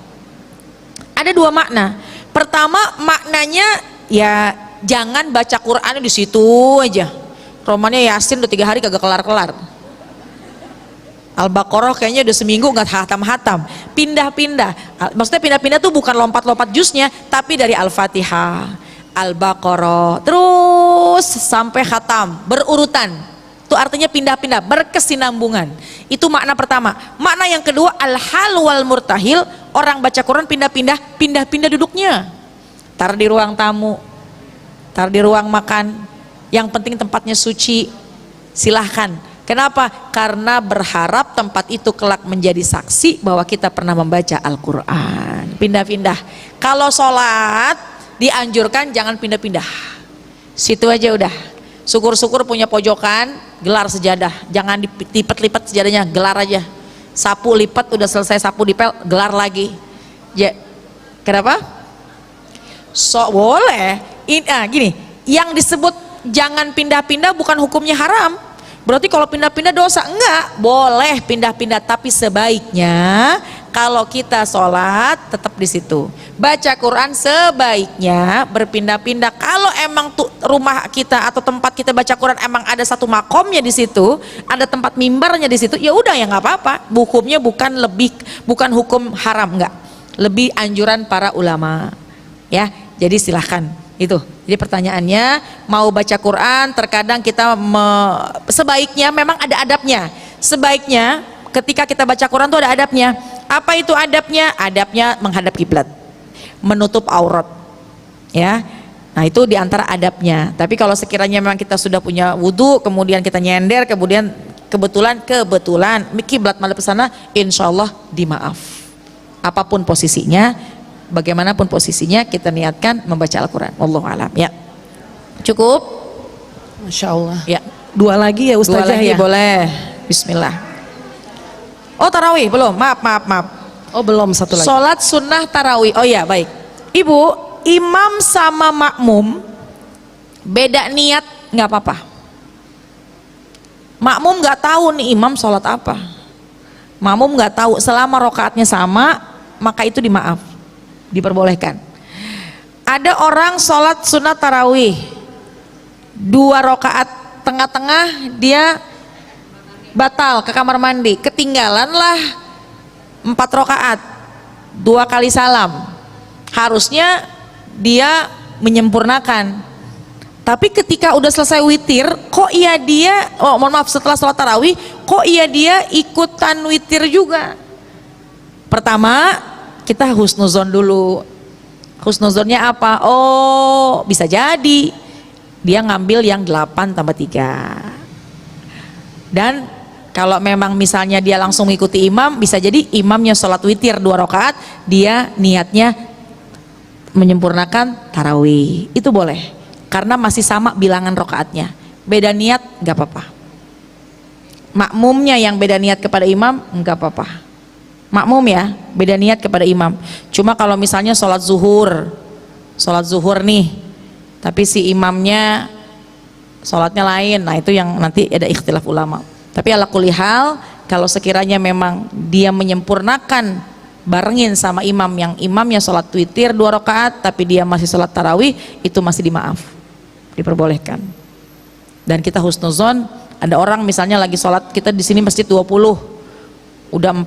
Ada dua makna. Pertama, maknanya ya jangan baca Quran di situ aja. Romannya Yasin udah 3 hari kagak kelar-kelar. Al-Baqarah kayaknya udah seminggu nggak hatam-hatam. Pindah-pindah. Maksudnya pindah-pindah tuh bukan lompat-lompat jusnya, tapi dari Al-Fatihah, Al-Baqarah terus sampai khatam berurutan. Itu artinya pindah-pindah, berkesinambungan. Itu makna pertama. Makna yang kedua, al-hal wal murtahil, orang baca Quran pindah-pindah duduknya. Tar di ruang tamu, tar di ruang makan, yang penting tempatnya suci, silahkan. Kenapa? Karena berharap tempat itu kelak menjadi saksi bahwa kita pernah membaca Al-Quran. Pindah-pindah. Kalau sholat dianjurkan jangan pindah-pindah, situ aja udah. Syukur-syukur punya pojokan, gelar sejadah, jangan dilipat-lipat sejadahnya, gelar aja. Sapu lipat, udah selesai sapu dipel, gelar lagi ya. Kenapa? Boleh gini, yang disebut jangan pindah-pindah bukan hukumnya haram. Berarti kalau pindah-pindah dosa? Enggak, boleh pindah-pindah, tapi sebaiknya kalau kita sholat tetap di situ. Baca Quran sebaiknya berpindah-pindah. Kalau emang tuh rumah kita atau tempat kita baca Quran emang ada satu makomnya di situ, ada tempat mimbarnya di situ, ya udah ya nggak apa-apa. Hukumnya bukan hukum haram, enggak. Lebih anjuran para ulama. Ya, jadi silahkan. Itu. Jadi pertanyaannya, mau baca Quran terkadang kita sebaiknya memang ada adabnya. Sebaiknya ketika kita baca Quran tuh ada adabnya. Apa itu adabnya? Adabnya menghadap kiblat, menutup aurat. Ya. Nah, itu diantara adabnya. Tapi kalau sekiranya memang kita sudah punya wudhu, kemudian kita nyender, kemudian kebetulan kiblat malah ke sana, insya Allah dimaaf. Apapun posisinya, bagaimanapun posisinya, kita niatkan membaca Al-Quran. Wallahu a'lam. Ya, cukup. Masya Allah. Ya, 2 lagi ya Ustazah. 2 lagi ya? boleh. Bismillah. Oh, tarawih belum? Maaf. Oh belum, 1 lagi. Sholat sunnah tarawih. Oh ya, baik. Ibu, imam sama makmum beda niat nggak apa-apa. Makmum nggak tahu nih imam sholat apa. Makmum nggak tahu, selama rokaatnya sama, maka itu diperbolehkan. Ada orang sholat sunat tarawih 2 rakaat, tengah-tengah dia batal ke kamar mandi, ketinggalanlah 4 rakaat, 2 kali salam. Harusnya dia menyempurnakan, tapi ketika udah selesai witir, kok iya dia, setelah sholat tarawih, kok iya dia ikutan witir juga. Pertama, kita husnuzon dulu. Husnuzonnya apa? Oh, bisa jadi dia ngambil yang 8 tambah 3. Dan kalau memang misalnya dia langsung mengikuti imam, bisa jadi imamnya sholat witir 2 rakaat, dia niatnya menyempurnakan tarawih, itu boleh karena masih sama bilangan rakaatnya. Beda niat nggak apa-apa. Makmumnya yang beda niat kepada imam nggak apa-apa. Makmum ya beda niat kepada imam. Cuma kalau misalnya sholat zuhur nih, tapi si imamnya sholatnya lain, nah itu yang nanti ada ikhtilaf ulama. Tapi ala kulli hal, kalau sekiranya memang dia menyempurnakan barengin sama imam yang imamnya sholat witir 2 rakaat tapi dia masih sholat tarawih, itu masih dimaaf, diperbolehkan. Dan kita husnuzon, ada orang misalnya lagi sholat, kita di sini masjid 20, udah 4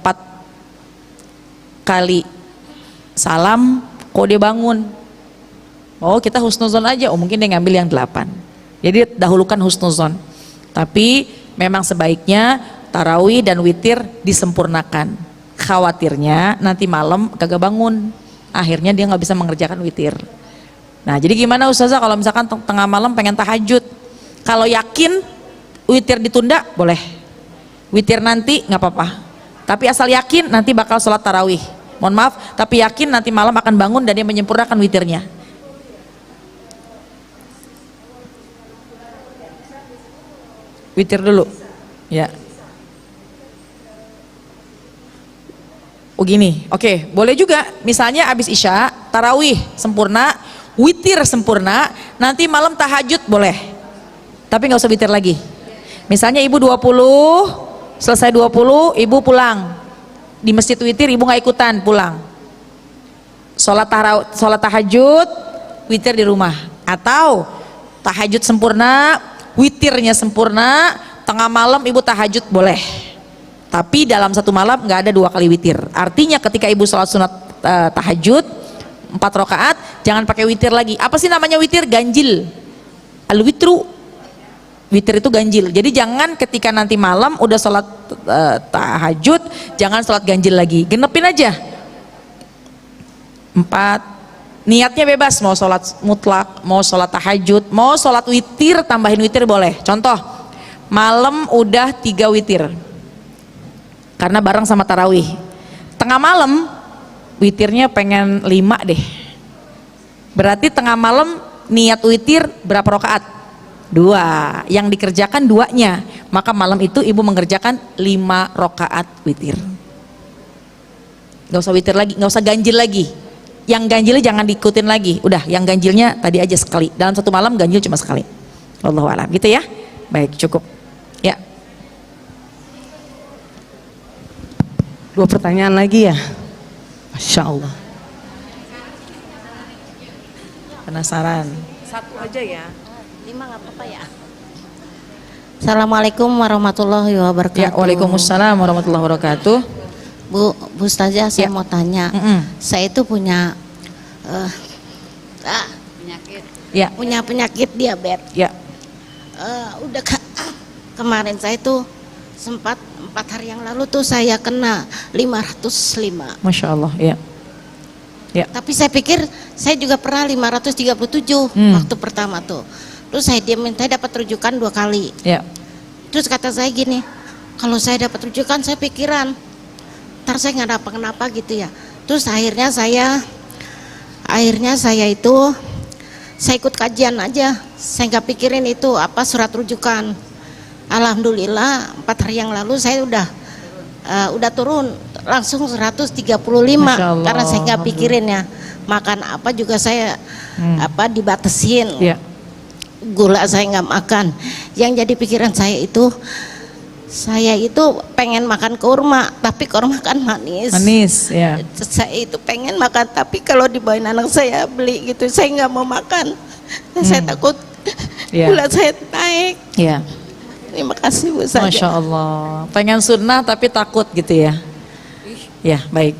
kali salam, kok dia bangun, oh kita husnuzon aja, oh mungkin dia ngambil yang 8. Jadi dahulukan husnuzon. Tapi memang sebaiknya tarawih dan witir disempurnakan. Khawatirnya nanti malam kagak bangun, akhirnya dia nggak bisa mengerjakan witir. Nah jadi gimana Ustazah kalau misalkan tengah malam pengen tahajud? Kalau yakin witir ditunda boleh, witir nanti nggak apa-apa. Tapi asal yakin nanti bakal sholat tarawih, mohon maaf, tapi yakin nanti malam akan bangun dan dia menyempurnakan witirnya. Witir dulu, ya. Oh gini, oke, boleh juga. Misalnya abis isya, tarawih sempurna, witir sempurna, nanti malam tahajud boleh. Tapi nggak usah witir lagi. Misalnya ibu 20, selesai 20, ibu pulang. Di masjid witir ibu nggak ikutan, pulang. Sholat tahajud, witir di rumah. Atau tahajud sempurna, witirnya sempurna, tengah malam ibu tahajud boleh. Tapi dalam satu malam nggak ada 2 kali witir. Artinya ketika ibu sholat sunat tahajud 4 rakaat, jangan pakai witir lagi. Apa sih namanya witir? Ganjil. Al-witru, witir itu ganjil. Jadi jangan ketika nanti malam udah sholat tahajud, jangan sholat ganjil lagi. Genepin aja 4. Niatnya bebas, mau sholat mutlak, mau sholat tahajud, mau sholat witir, tambahin witir boleh. Contoh, malam udah 3 witir karena bareng sama tarawih. Tengah malam witirnya pengen 5 deh. Berarti tengah malam niat witir berapa rakaat? 2. Yang dikerjakan 2-nya. Maka malam itu ibu mengerjakan 5 rakaat witir. Gak usah witir lagi, gak usah ganjil lagi. Yang ganjilnya jangan diikutin lagi. Udah, yang ganjilnya tadi aja sekali. Dalam satu malam ganjil cuma sekali. Wallahu a'lam. Gitu ya. Baik, cukup. Ya. 2 pertanyaan lagi ya. Masya Allah. Penasaran. Satu aja ya. 5 nggak apa-apa ya. Assalamualaikum warahmatullahi wabarakatuh. Ya, waalaikumsalam warahmatullahi wabarakatuh. Bu Ustazah, saya Ya. mau tanya. Saya itu punya penyakit. Ya. Punya penyakit diabetes. Ya. Udah kemarin saya tuh sempat 4 hari yang lalu tuh saya kena 505. Masya Allah. Ya. Ya. Tapi saya pikir saya juga pernah 537 waktu pertama tuh. Terus saya diamin, saya dapat rujukan 2 kali. Ya. Terus kata saya gini, kalau saya dapat rujukan saya pikiran, ntar saya nggak dapat kenapa gitu ya. Terus akhirnya saya itu saya ikut kajian aja, saya nggak pikirin itu apa surat rujukan. Alhamdulillah 4 hari yang lalu saya udah turun langsung 135 karena saya nggak pikirin ya. Makan apa juga saya dibatesin. Ya. Gula saya nggak makan. Yang jadi pikiran saya itu pengen makan kurma, tapi kurma kan manis. Manis, ya. Saya itu pengen makan, tapi kalau dibawain anak saya beli gitu, saya nggak mau makan. Saya takut gula saya naik. Ya. Terima kasih Bu Ustazah. Masya Allah. Pengen sunnah tapi takut gitu ya. Ya, baik.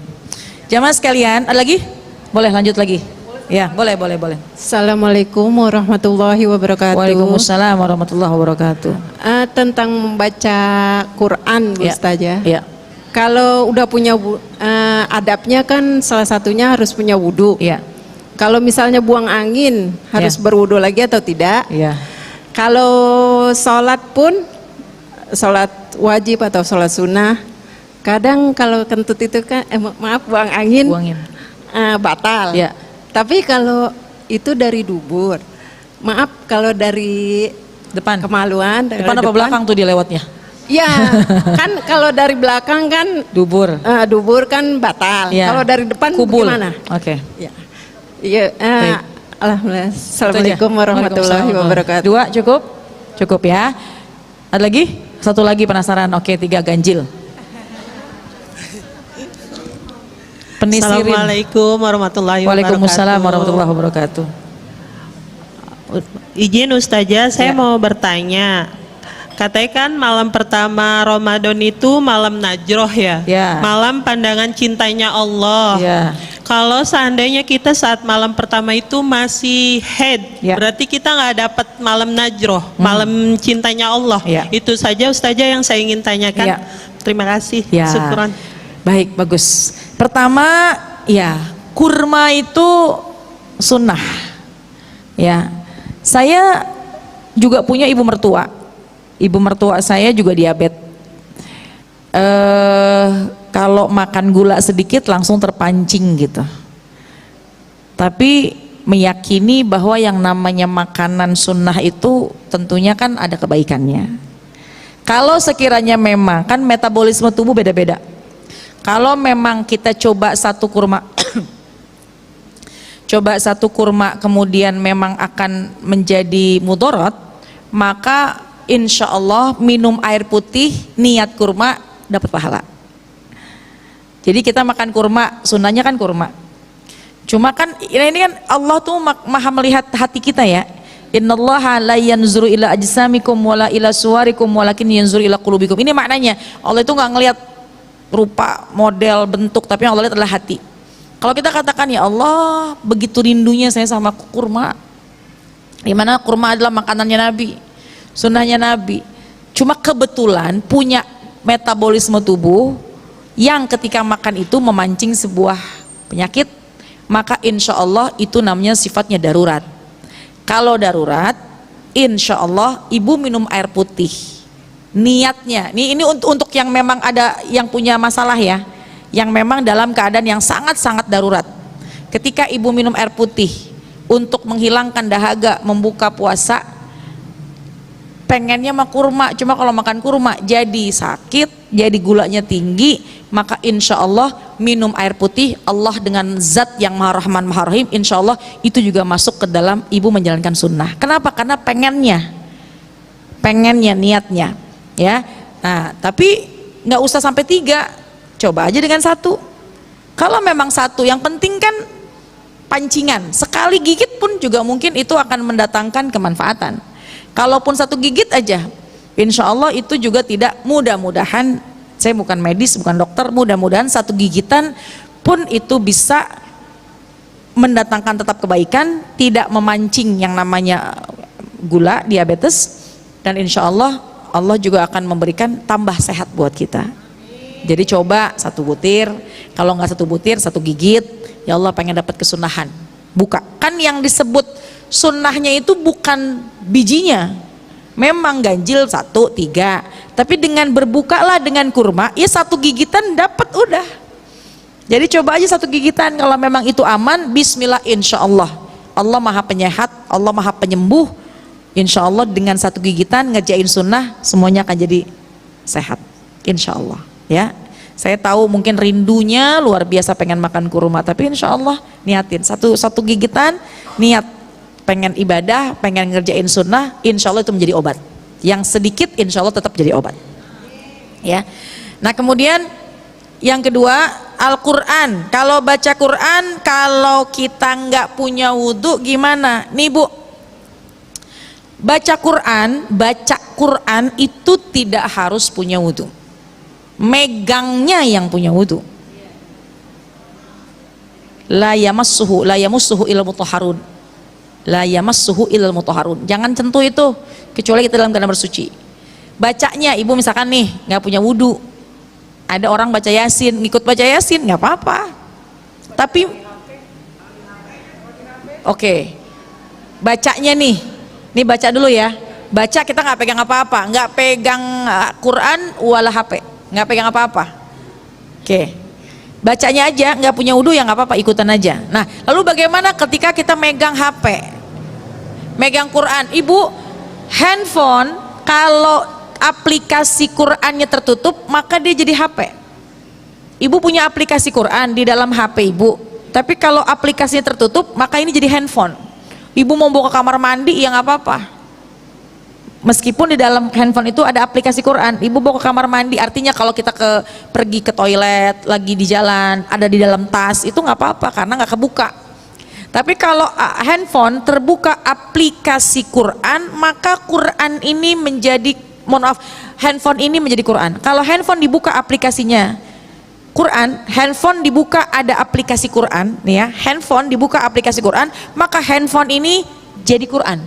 Jamaah sekalian, ada lagi? Boleh lanjut lagi? Ya, boleh. Assalamualaikum warahmatullahi wabarakatuh. Waalaikumsalam warahmatullahi wabarakatuh. Tentang membaca Quran, Bu Ustazah. Ya. Kalau udah punya adabnya kan salah satunya harus punya wudhu. Ya. Kalau misalnya buang angin harus berwudhu lagi atau tidak? Ya. Kalau sholat pun, sholat wajib atau sholat sunnah, kadang kalau kentut itu kan, maaf buang angin, batal. Ya. Tapi kalau itu dari dubur, maaf kalau dari Depan. kemaluan, dari Depan apa belakang tuh dia lewatnya? Ya, kan kalau dari belakang kan Dubur. dubur kan batal. Ya. Kalau dari depan Kubul. gimana? Oke. Ya. Iya. Baik. Alhamdulillah. Itu Assalamualaikum aja. warahmatullahi Waalaikumsalam. wabarakatuh. 2 cukup? Cukup ya. Ada lagi? Satu lagi penasaran. Oke, 3 ganjil. Penisirin. Assalamualaikum warahmatullahi wabarakatuh. Waalaikumsalam warahmatullahi wabarakatuh. Izin Ustazah, saya Ya. mau bertanya. Katanya kan malam pertama Ramadan itu malam najroh ya, Ya. malam pandangan cintanya Allah. Ya. Kalau seandainya kita saat malam pertama itu masih head, Ya. berarti kita nggak dapat malam najroh, malam cintanya Allah. Ya. Itu saja Ustazah yang saya ingin tanyakan. Ya. Terima kasih. Ya. Syukran. Baik, bagus. Pertama, ya, kurma itu sunnah. Ya. Saya juga punya ibu mertua. Ibu mertua saya juga diabetes. Kalau makan gula sedikit langsung terpancing gitu. Tapi meyakini bahwa yang namanya makanan sunnah itu tentunya kan ada kebaikannya. Kalau sekiranya memang kan metabolisme tubuh beda-beda. Kalau memang kita coba satu kurma coba satu kurma kemudian memang akan menjadi mudarat, maka insya Allah minum air putih niat kurma dapat pahala. Jadi kita makan kurma, sunnahnya kan kurma. Cuma kan ini kan Allah tuh maha melihat hati kita ya. Innallaha la yanzuru ila ajsamikum wala ila suwarikum walakin yanzuru ila qulubikum. Ini maknanya Allah itu nggak ngelihat rupa, model, bentuk, tapi yang Allah lihat adalah hati. Kalau kita katakan ya Allah begitu rindunya saya sama kurma, dimana kurma adalah makanannya Nabi, sunnahnya Nabi. Cuma kebetulan punya metabolisme tubuh yang ketika makan itu memancing sebuah penyakit, maka insya Allah itu namanya sifatnya darurat. Kalau darurat, insya Allah ibu minum air putih. Niatnya, ini untuk yang memang ada yang punya masalah ya, yang memang dalam keadaan yang sangat-sangat darurat. Ketika ibu minum air putih untuk menghilangkan dahaga, membuka puasa, pengennya mah kurma, cuma kalau makan kurma jadi sakit, jadi gulanya tinggi, maka insya Allah minum air putih, Allah dengan zat yang maha rahman maha rahim, insya Allah itu juga masuk ke dalam ibu menjalankan sunnah. Kenapa? Karena pengennya niatnya ya. Nah tapi nggak usah sampai 3, coba aja dengan 1. Kalau memang 1, yang penting kan pancingan, sekali gigit pun juga mungkin itu akan mendatangkan kemanfaatan. Kalaupun 1 gigit aja, insya Allah itu juga tidak, mudah-mudahan, saya bukan medis, bukan dokter, mudah-mudahan 1 gigitan pun itu bisa mendatangkan tetap kebaikan, tidak memancing yang namanya gula, diabetes, dan insya Allah Allah juga akan memberikan tambah sehat buat kita. Jadi coba 1 butir, kalau nggak 1 butir 1 gigit, ya Allah pengen dapat kesunahan, buka. Kan yang disebut sunnahnya itu bukan bijinya, memang ganjil 1, 3, tapi dengan berbukalah dengan kurma, ya 1 gigitan dapat udah. Jadi coba aja 1 gigitan, kalau memang itu aman, bismillah, insya Allah Allah maha penyehat, Allah maha penyembuh. Insya Allah dengan 1 gigitan ngerjain sunnah semuanya akan jadi sehat, insya Allah ya. Saya tahu mungkin rindunya luar biasa pengen makan kurma, tapi insya Allah niatin satu gigitan, niat pengen ibadah, pengen ngerjain sunnah, insya Allah itu menjadi obat. Yang sedikit insya Allah tetap jadi obat ya. Nah kemudian yang kedua, Al-Quran. Kalau baca Quran, kalau kita nggak punya wudhu gimana nih Bu? Baca Quran itu tidak harus punya wudhu, megangnya yang punya wudhu. La yamassuhu ilal mutahharun, la yamassuhu ilal mutahharun, jangan sentuh itu kecuali kita dalam keadaan bersuci. Bacanya ibu misalkan nih nggak punya wudhu, ada orang baca yasin, ngikut baca yasin nggak apa-apa, tapi oke, bacanya nih baca dulu ya, baca kita nggak pegang apa-apa, nggak pegang Quran wala HP, nggak pegang apa-apa. Oke, bacanya aja, nggak punya wudu ya nggak apa-apa, ikutan aja. Nah, lalu bagaimana ketika kita megang HP, megang Quran? Ibu, handphone kalau aplikasi Qurannya tertutup maka dia jadi HP. Ibu punya aplikasi Quran di dalam HP ibu, tapi kalau aplikasinya tertutup maka ini jadi handphone. Ibu mau bawa ke kamar mandi ya nggak apa-apa, meskipun di dalam handphone itu ada aplikasi Quran. Ibu bawa ke kamar mandi, artinya kalau kita pergi ke toilet, lagi di jalan, ada di dalam tas, itu nggak apa-apa karena nggak kebuka. Tapi kalau handphone terbuka aplikasi Quran, maka Quran ini menjadi, mohon maaf, handphone ini menjadi Quran. Kalau handphone dibuka aplikasinya Quran, handphone dibuka ada aplikasi Quran, nih ya, handphone dibuka aplikasi Quran, maka handphone ini jadi Quran.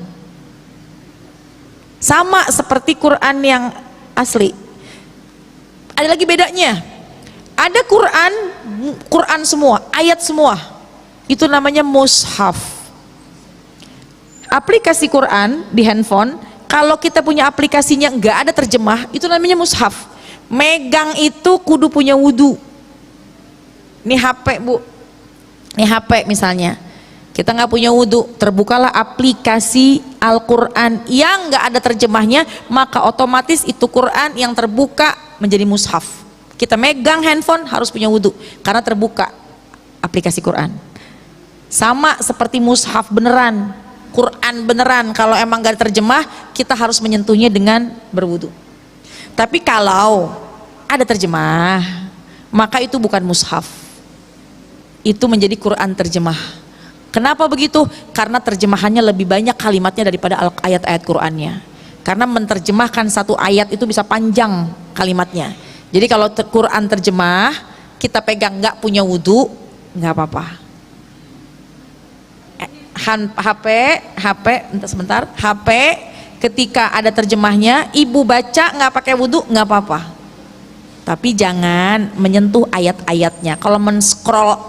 Sama seperti Quran yang asli. Ada lagi bedanya. Ada Quran semua, ayat semua. Itu namanya mushaf. Aplikasi Quran di handphone, kalau kita punya aplikasinya nggak ada terjemah, itu namanya mushaf. Megang itu kudu punya wudu. Ini HP bu, ini HP misalnya, kita nggak punya wudu, terbukalah aplikasi Al-Quran yang nggak ada terjemahnya, maka otomatis itu Quran yang terbuka menjadi mushaf. Kita megang handphone harus punya wudu karena terbuka aplikasi Quran. Sama seperti mushaf beneran, Quran beneran, kalau emang nggak ada terjemah kita harus menyentuhnya dengan berwudu. Tapi kalau ada terjemah maka itu bukan mushaf, itu menjadi Quran terjemah. Kenapa begitu? Karena terjemahannya lebih banyak kalimatnya daripada ayat-ayat Qurannya. Karena menerjemahkan satu ayat itu bisa panjang kalimatnya. Jadi kalau Quran terjemah kita pegang nggak punya wudu nggak apa-apa. HP, bentar sebentar. HP ketika ada terjemahnya, ibu baca nggak pakai wudu nggak apa-apa. Tapi jangan menyentuh ayat-ayatnya. Kalau men-scroll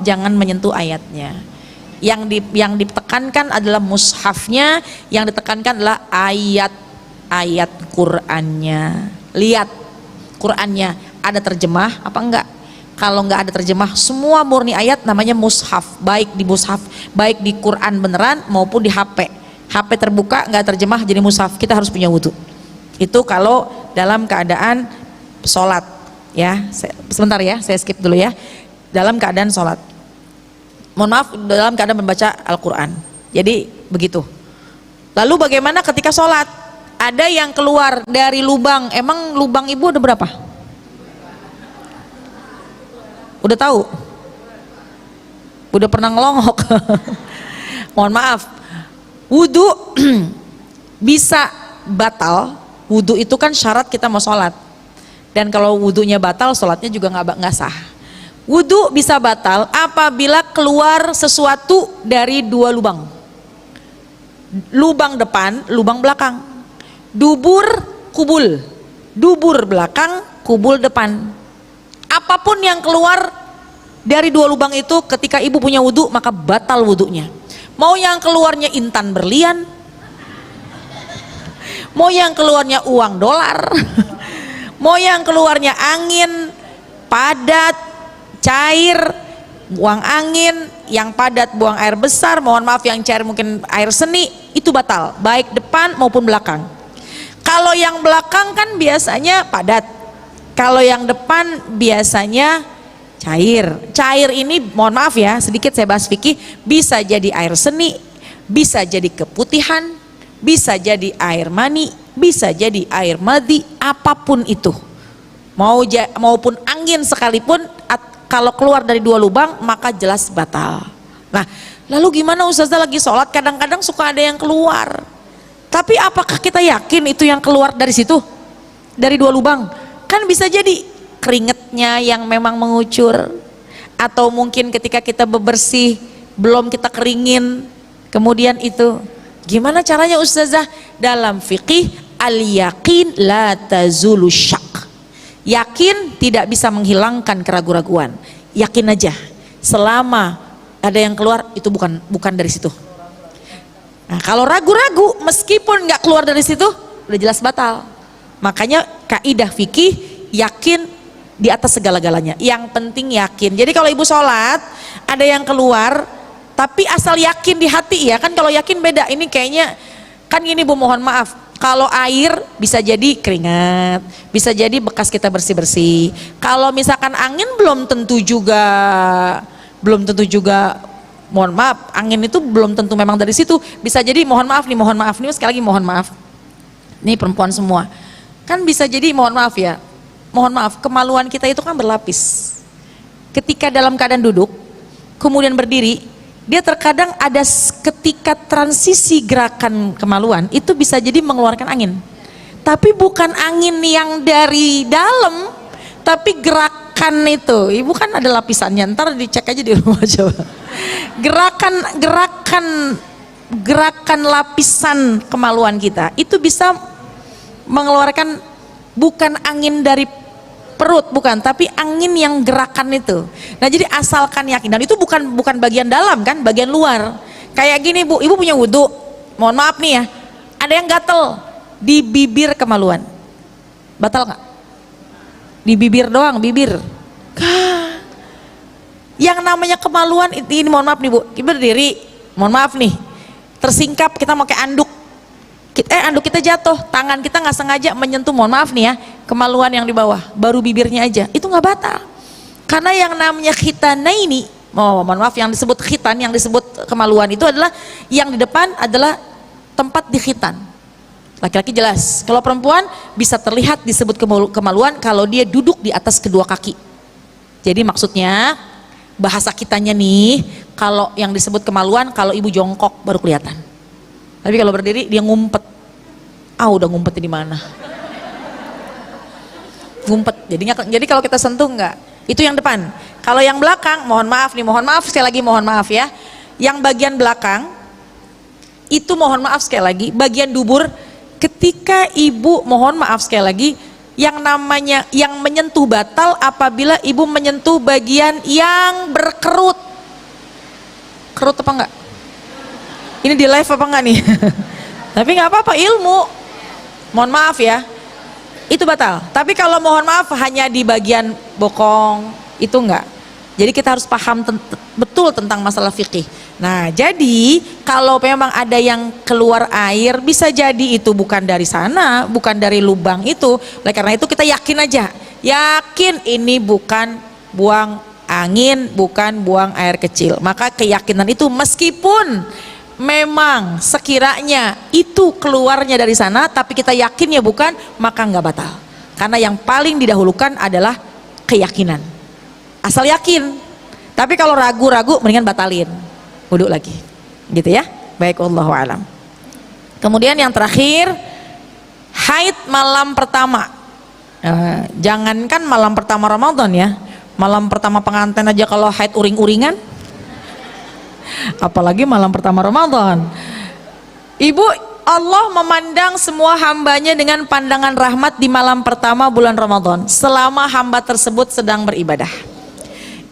jangan menyentuh ayatnya. Yang ditekankan adalah mushafnya, yang ditekankan adalah ayat-ayat Qur'annya. Lihat Qur'annya ada terjemah apa enggak? Kalau enggak ada terjemah, semua murni ayat namanya mushaf, baik di mushaf, baik di Qur'an beneran maupun di HP. HP terbuka enggak terjemah jadi mushaf, kita harus punya wudu. Itu kalau dalam keadaan sholat ya. Sebentar ya, saya skip dulu ya. Dalam keadaan sholat, mohon maaf, dalam keadaan membaca Al-Quran. Jadi begitu. Lalu bagaimana ketika sholat? Ada yang keluar dari lubang. Emang lubang ibu ada berapa? Udah tahu? Udah pernah ngelongok? Mohon maaf, wudu bisa batal. Wudu itu kan syarat kita mau sholat, dan kalau wudunya batal, sholatnya juga nggak sah. Wudu bisa batal apabila keluar sesuatu dari dua lubang. Lubang depan, lubang belakang. Dubur, kubul. Dubur belakang, kubul depan. Apapun yang keluar dari dua lubang itu ketika ibu punya wudu maka batal wudunya. Mau yang keluarnya intan berlian, mau yang keluarnya uang dolar, mau yang keluarnya angin padat, cair, buang angin, yang padat buang air besar, mohon maaf yang cair mungkin air seni, itu batal, baik depan maupun belakang. Kalau yang belakang kan biasanya padat, kalau yang depan biasanya cair. Cair ini mohon maaf ya, sedikit saya bahas fikih, bisa jadi air seni, bisa jadi keputihan, bisa jadi air mani, bisa jadi air madhi, apapun itu. Maupun angin sekalipun, kalau keluar dari dua lubang maka jelas batal. Nah, lalu gimana Ustazah lagi sholat kadang-kadang suka ada yang keluar, tapi apakah kita yakin itu yang keluar dari situ, dari dua lubang? Kan bisa jadi keringetnya yang memang mengucur, atau mungkin ketika kita bebersih belum kita keringin, kemudian itu gimana caranya Ustazah? Dalam fikih al-yaqin la tazulu syak, yakin tidak bisa menghilangkan keraguan-raguan. Yakin aja selama ada yang keluar itu bukan dari situ. Nah, kalau ragu-ragu meskipun nggak keluar dari situ udah jelas batal. Makanya kaidah fikih yakin di atas segala-galanya. Yang penting yakin. Jadi kalau ibu sholat ada yang keluar tapi asal yakin di hati ya kan, kalau yakin beda. Ini kayaknya kan gini Bu, mohon maaf. Kalau air bisa jadi keringat, bisa jadi bekas kita bersih-bersih. Kalau misalkan angin belum tentu juga, mohon maaf, angin itu belum tentu memang dari situ. Bisa jadi mohon maaf nih sekali lagi mohon maaf. Nih perempuan semua. Kan bisa jadi mohon maaf ya. Mohon maaf, kemaluan kita itu kan berlapis. Ketika dalam keadaan duduk, kemudian berdiri, dia terkadang ada ketika transisi gerakan kemaluan itu bisa jadi mengeluarkan angin, tapi bukan angin yang dari dalam, tapi gerakan itu. Ibu kan ada lapisannya, ntar dicek aja di rumah coba. Gerakan lapisan kemaluan kita itu bisa mengeluarkan bukan angin dari perut, bukan, tapi angin yang gerakan itu. Nah jadi asalkan yakin, dan itu bukan bagian dalam kan, bagian luar. Kayak gini Bu, ibu punya wudhu, mohon maaf nih ya, ada yang gatel di bibir kemaluan, batal nggak? Di bibir doang, bibir. Yang namanya kemaluan ini mohon maaf nih Bu, kita berdiri, mohon maaf nih, tersingkap kita pakai anduk. Anduk kita jatuh, tangan kita nggak sengaja menyentuh, mohon maaf nih ya, kemaluan yang di bawah, baru bibirnya aja, itu nggak batal. Karena yang namanya khitanaini, mohon maaf, yang disebut khitan, yang disebut kemaluan itu adalah yang di depan adalah tempat di khitan. Laki-laki jelas, kalau perempuan bisa terlihat disebut kemaluan kalau dia duduk di atas kedua kaki. Jadi maksudnya bahasa kitanya nih, kalau yang disebut kemaluan kalau ibu jongkok baru kelihatan. Tapi kalau berdiri dia ngumpet. Udah ngumpetnya di mana? Ngumpet. Jadi kalau kita sentuh enggak. Itu yang depan. Kalau yang belakang, mohon maaf sekali lagi mohon maaf ya. Yang bagian belakang itu mohon maaf sekali lagi, bagian dubur ketika ibu mohon maaf sekali lagi, yang namanya yang menyentuh batal apabila ibu menyentuh bagian yang berkerut. Kerut apa enggak? Ini di live apa enggak nih? Tapi nggak apa-apa, ilmu. Mohon maaf ya, itu batal. Tapi kalau mohon maaf hanya di bagian bokong, itu enggak. Jadi kita harus paham betul tentang masalah fikih. Nah jadi kalau memang ada yang keluar air, bisa jadi itu bukan dari sana, bukan dari lubang itu. Oleh karena itu kita yakin aja, yakin ini bukan buang angin, bukan buang air kecil. Maka keyakinan itu meskipun memang sekiranya itu keluarnya dari sana, tapi kita yakinnya bukan, maka nggak batal. Karena yang paling didahulukan adalah keyakinan. Asal yakin. Tapi kalau ragu-ragu, mendingan batalin, wudhu lagi, gitu ya. Baik, wallahu alam. Kemudian yang terakhir, haid malam pertama. Jangankan malam pertama Ramadan ya, malam pertama pengantin aja kalau haid uring-uringan, apalagi malam pertama Ramadan. Ibu, Allah memandang semua hambanya dengan pandangan rahmat di malam pertama bulan Ramadan selama hamba tersebut sedang beribadah.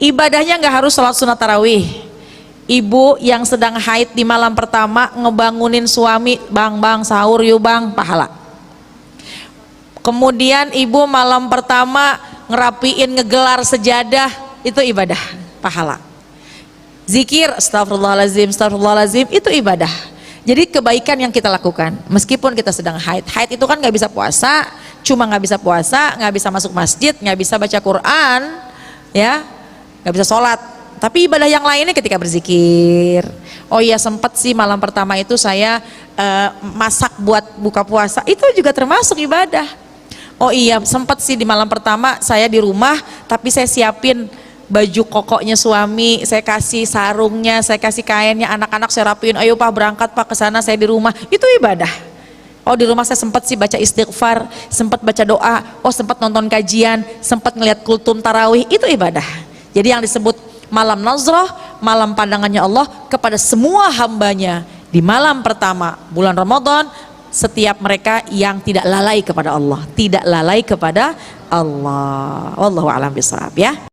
Ibadahnya nggak harus sholat sunat tarawih. Ibu yang sedang haid di malam pertama ngebangunin suami, bang sahur yuk bang, pahala. Kemudian ibu malam pertama ngerapiin, ngegelar sejadah, itu ibadah, pahala. Zikir, astagfirullahaladzim, itu ibadah. Jadi kebaikan yang kita lakukan meskipun kita sedang haid. Haid itu kan nggak bisa puasa, nggak bisa masuk masjid, nggak bisa baca Quran, ya, nggak bisa sholat. Tapi ibadah yang lainnya ketika berzikir. Oh iya, sempat sih malam pertama itu saya masak buat buka puasa, itu juga termasuk ibadah. Oh iya, sempat sih di malam pertama saya di rumah, tapi saya siapin baju kokoknya suami, saya kasih sarungnya, saya kasih kainnya, anak-anak saya rapiin, ayo pak berangkat pak ke sana, saya di rumah, itu ibadah. Oh di rumah saya sempat sih baca istighfar, sempat baca doa, oh sempat nonton kajian, sempat ngeliat kultum tarawih, itu ibadah. Jadi yang disebut malam nazroh, malam pandangannya Allah kepada semua hambanya di malam pertama bulan Ramadan, setiap mereka yang tidak lalai kepada Allah, tidak lalai kepada Allah. Wallahu a'lam bishawab ya.